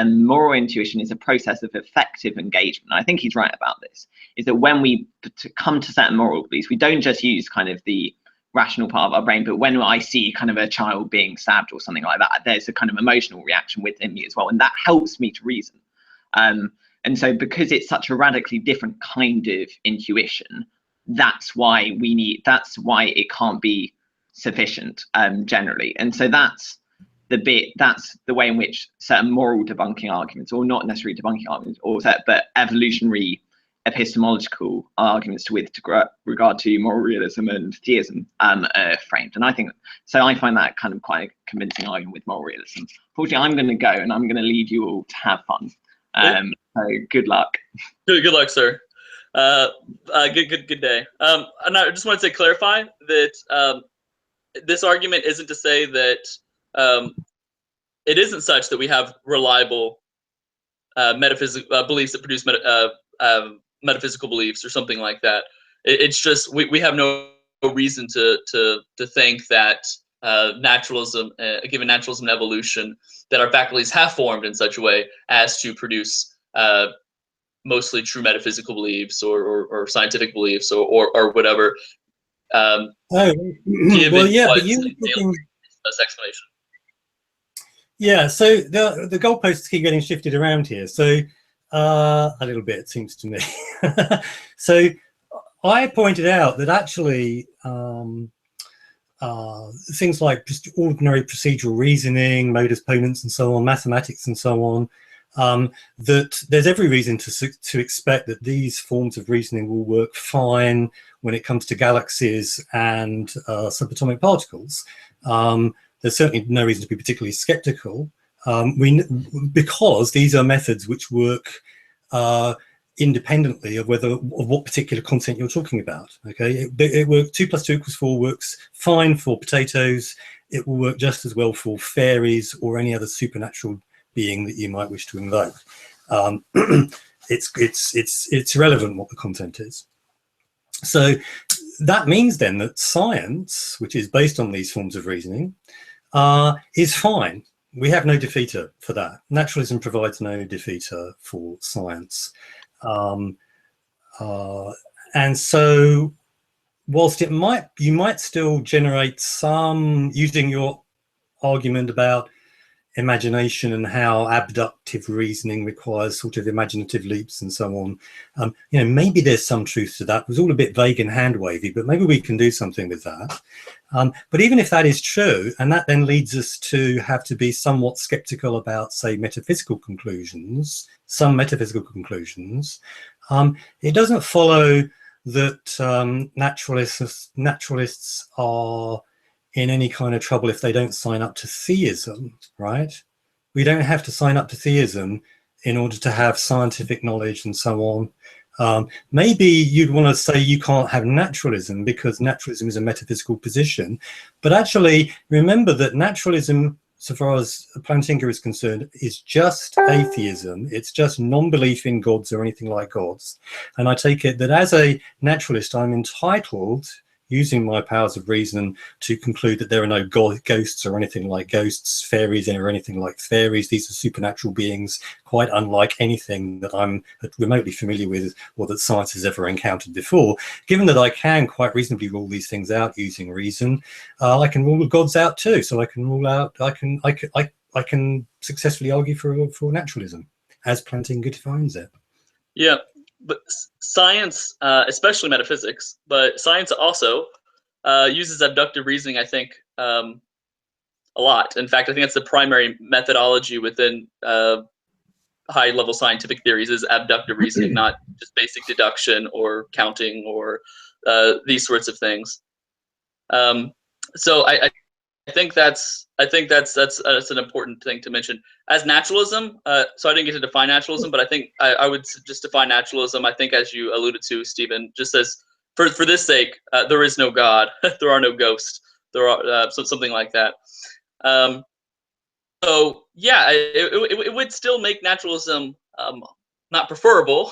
moral intuition is a process of effective engagement, and I think he's right about this, is that when we come to certain moral beliefs, we don't just use kind of the rational part of our brain, but when I see kind of a child being stabbed or something like that, there's a kind of emotional reaction within me as well, and that helps me to reason. And so because it's such a radically different kind of intuition, that's why it can't be sufficient generally. And so that's the way in which certain moral debunking arguments, or not necessarily debunking arguments, but evolutionary epistemological arguments with regard to moral realism and theism are framed. And I find that kind of quite a convincing argument with moral realism. Fortunately, I'm going to go, and I'm going to leave you all to have fun. So good luck. Good luck, sir. Good day. And I just wanted to clarify that this argument isn't to say that it isn't such that we have reliable metaphysical beliefs that produce metaphysical beliefs or something like that. It's just we have no reason to think that naturalism, given naturalism and evolution, that our faculties have formed in such a way as to produce mostly true metaphysical beliefs or scientific beliefs or whatever. Well, yeah, but you this explanation. Yeah, so the goalposts keep getting shifted around here. So a little bit, it seems to me. So I pointed out that actually things like just ordinary procedural reasoning, modus ponens and so on, mathematics and so on, that there's every reason to expect that these forms of reasoning will work fine when it comes to galaxies and subatomic particles. There's certainly no reason to be particularly skeptical because these are methods which work independently of what particular content you're talking about. Okay, it works. 2 + 2 = 4 works fine for potatoes. It will work just as well for fairies or any other supernatural being that you might wish to invoke. It's irrelevant what the content is. So that means then that science, which is based on these forms of reasoning, is fine. We have no defeater for that. Naturalism provides no defeater for science. And so whilst you might still generate some, using your argument about imagination and how abductive reasoning requires sort of imaginative leaps and so on, maybe there's some truth to that. It was all a bit vague and hand wavy, but maybe we can do something with that. But even if that is true, and that then leads us to have to be somewhat skeptical about, say, metaphysical conclusions, some metaphysical conclusions, it doesn't follow that naturalists are in any kind of trouble if they don't sign up to theism, right? We don't have to sign up to theism in order to have scientific knowledge and so on. Maybe you'd want to say you can't have naturalism because naturalism is a metaphysical position, but actually remember that naturalism, so far as Plantinga is concerned, is just atheism. It's just non-belief in gods or anything like gods. And I take it that as a naturalist, I'm entitled, using my powers of reason, to conclude that there are no ghosts or anything like ghosts, fairies or anything like fairies. These are supernatural beings, quite unlike anything that I'm remotely familiar with or that science has ever encountered before. Given that I can quite reasonably rule these things out using reason, I can rule the gods out too. So I can rule out, I can successfully argue for naturalism as Plantinga defines it. Yeah. But science, especially metaphysics, but science also uses abductive reasoning, I think, a lot. In fact, I think that's the primary methodology within high-level scientific theories is abductive reasoning, not just basic deduction or counting or these sorts of things. So I think that's an important thing to mention. As naturalism, so I didn't get to define naturalism, but I think I would just define naturalism, I think, as you alluded to, Stephen, just as, for this sake, there is no God, there are no ghosts, there are something like that. So yeah, it would still make naturalism not preferable,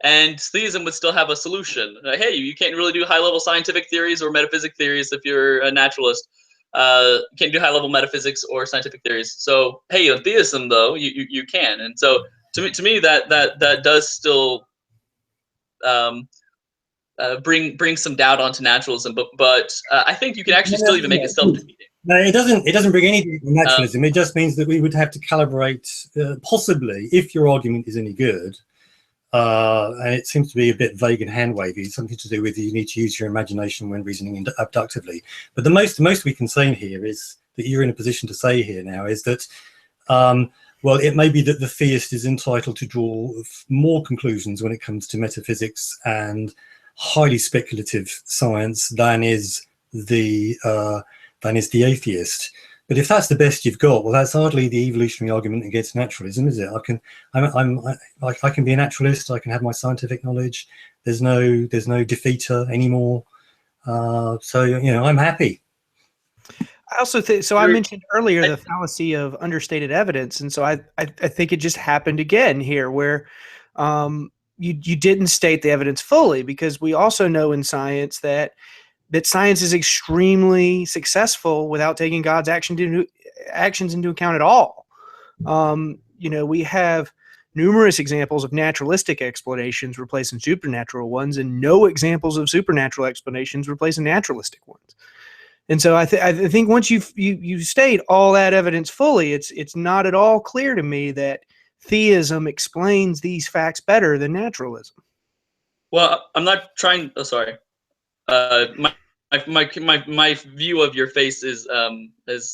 and theism would still have a solution. Hey, you can't really do high-level scientific theories or metaphysic theories if you're a naturalist. Can't do high-level metaphysics or scientific theories. So hey, in theism though, you can. And so to me that does still bring some doubt onto naturalism. But I think you can actually still even make it self-defeating. No, it doesn't bring anything to naturalism. It just means that we would have to calibrate, possibly, if your argument is any good, and it seems to be a bit vague and hand-wavy, something to do with you need to use your imagination when reasoning abductively. But the most we can say here is that you're in a position to say here now is that, well, it may be that the theist is entitled to draw more conclusions when it comes to metaphysics and highly speculative science than is the atheist. But if that's the best you've got, well, that's hardly the evolutionary argument against naturalism, is it? I can be a naturalist. I can have my scientific knowledge. There's no defeater anymore. So I'm happy. I also think so. I mentioned earlier the fallacy of understated evidence, and so I think it just happened again here, where you didn't state the evidence fully, because we also know in science that science is extremely successful without taking God's actions into account at all. We have numerous examples of naturalistic explanations replacing supernatural ones, and no examples of supernatural explanations replacing naturalistic ones. And so I think once you state all that evidence fully, it's not at all clear to me that theism explains these facts better than naturalism. Well, I'm not trying. Oh, sorry. My view of your face is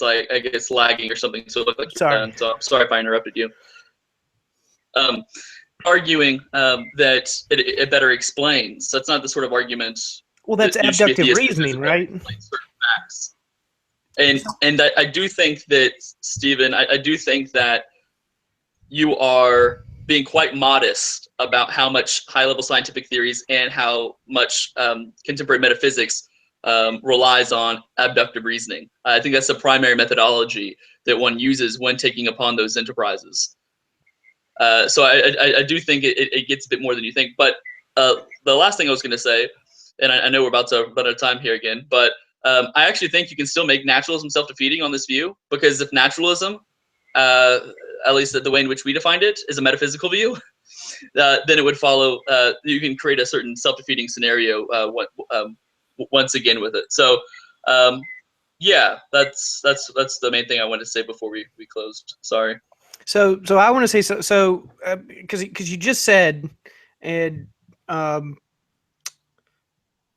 like, I guess, lagging or something. So it looked like you're done. So I'm sorry if I interrupted you. Arguing that it better explains. That's not the sort of argument. Well, that's abductive reasoning, right? Certain facts. And I do think that, Stephen, I do think that you are being quite modest about how much high-level scientific theories and how much contemporary metaphysics relies on abductive reasoning. I think that's the primary methodology that one uses when taking upon those enterprises. So I do think it gets a bit more than you think. But the last thing I was going to say, and I know we're about to run out of time here again, but I actually think you can still make naturalism self-defeating on this view, because if naturalism, at least the way in which we defined it, is a metaphysical view, then it would follow you can create a certain self-defeating scenario once again with it. So yeah, that's the main thing I wanted to say before we closed. Sorry. So I want to say because you just said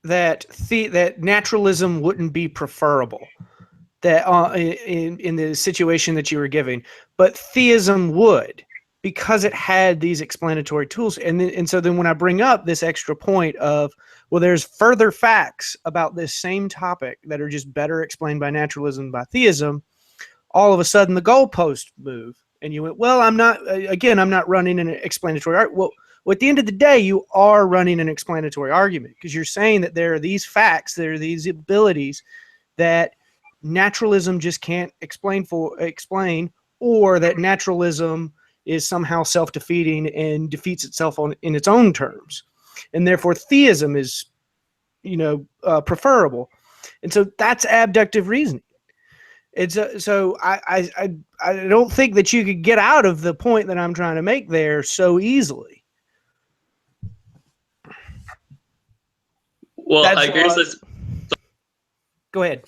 that naturalism wouldn't be preferable that in the situation that you were giving, but theism would, because it had these explanatory tools. And so then when I bring up this extra point of, well, there's further facts about this same topic that are just better explained by naturalism, by theism, all of a sudden the goalposts move. And you went, well, I'm not running an explanatory argument. Well, at the end of the day, you are running an explanatory argument, because you're saying that there are these facts, there are these abilities that naturalism just can't explain, or that naturalism is somehow self-defeating and defeats itself in its own terms. And therefore theism is, preferable. And so that's abductive reasoning. It's so I don't think that you could get out of the point that I'm trying to make there so easily. Well, I guess that's. Go ahead.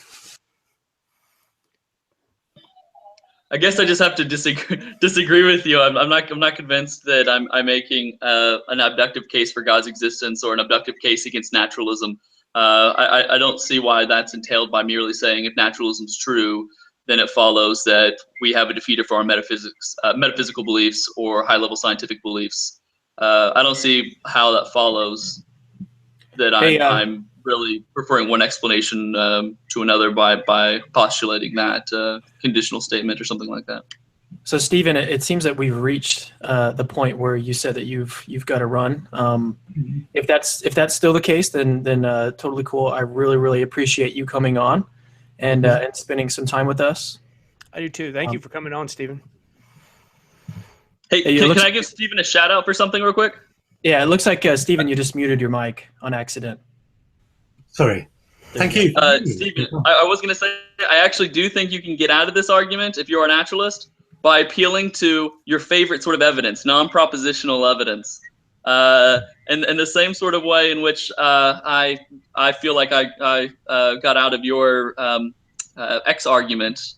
I guess I just have to disagree with you. I'm not convinced that I'm making an abductive case for God's existence or an abductive case against naturalism. I don't see why that's entailed by merely saying if naturalism's true, then it follows that we have a defeater for our metaphysical beliefs or high-level scientific beliefs. I don't see how that follows that I'm really preferring one explanation to another by postulating that conditional statement or something like that. So, Stephen, it seems that we've reached the point where you said that you've got to run. If that's still the case, then totally cool. I really appreciate you coming on and spending some time with us. I do too. Thank you for coming on, Stephen. Hey, can I give Stephen a shout out for something real quick? Yeah, it looks like Stephen, you just muted your mic on accident. Sorry. Thank you. Stephen, I was going to say, I actually do think you can get out of this argument if you're a naturalist by appealing to your favorite sort of evidence, non-propositional evidence. And the same sort of way in which I feel like I got out of your X argument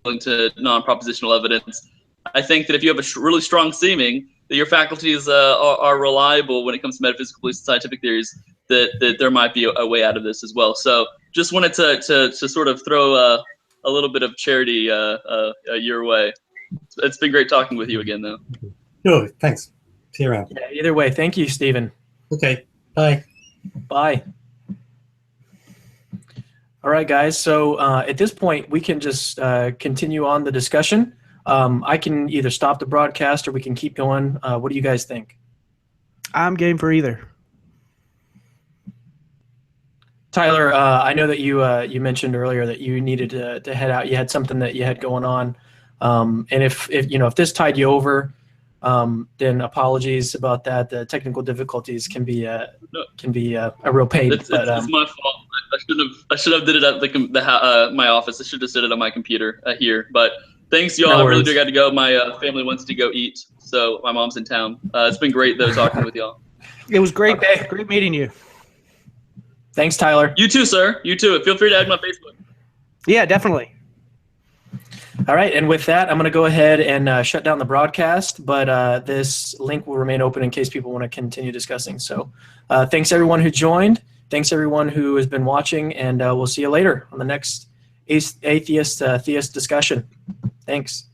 into non-propositional evidence. I think that if you have a really strong seeming your faculties are reliable when it comes to metaphysical beliefs and scientific theories, that there might be a way out of this as well. So just wanted to sort of throw a little bit of charity your way. It's been great talking with you again, though. Sure, thanks. See you around. Yeah, either way, thank you, Stephen. Okay, bye. Bye. All right, guys. So at this point, we can just continue on the discussion. I can either stop the broadcast or we can keep going. What do you guys think? I'm game for either. Tyler, I know that you mentioned earlier that you needed to head out. You had something that you had going on, and if this tied you over, then apologies about that. The technical difficulties can be a real pain. It's my fault. I should have did it at my office. I should have did it on my computer here. But thanks, y'all. I really do got to go. My family wants to go eat, so my mom's in town. It's been great though talking with y'all. It was great. Okay. Great meeting you. Thanks, Tyler. You too, sir. You too. Feel free to add my Facebook. Yeah, definitely. All right, and with that, I'm going to go ahead and shut down the broadcast, but this link will remain open in case people want to continue discussing. So thanks, everyone who joined. Thanks, everyone who has been watching, and we'll see you later on the next Atheist Theist discussion. Thanks.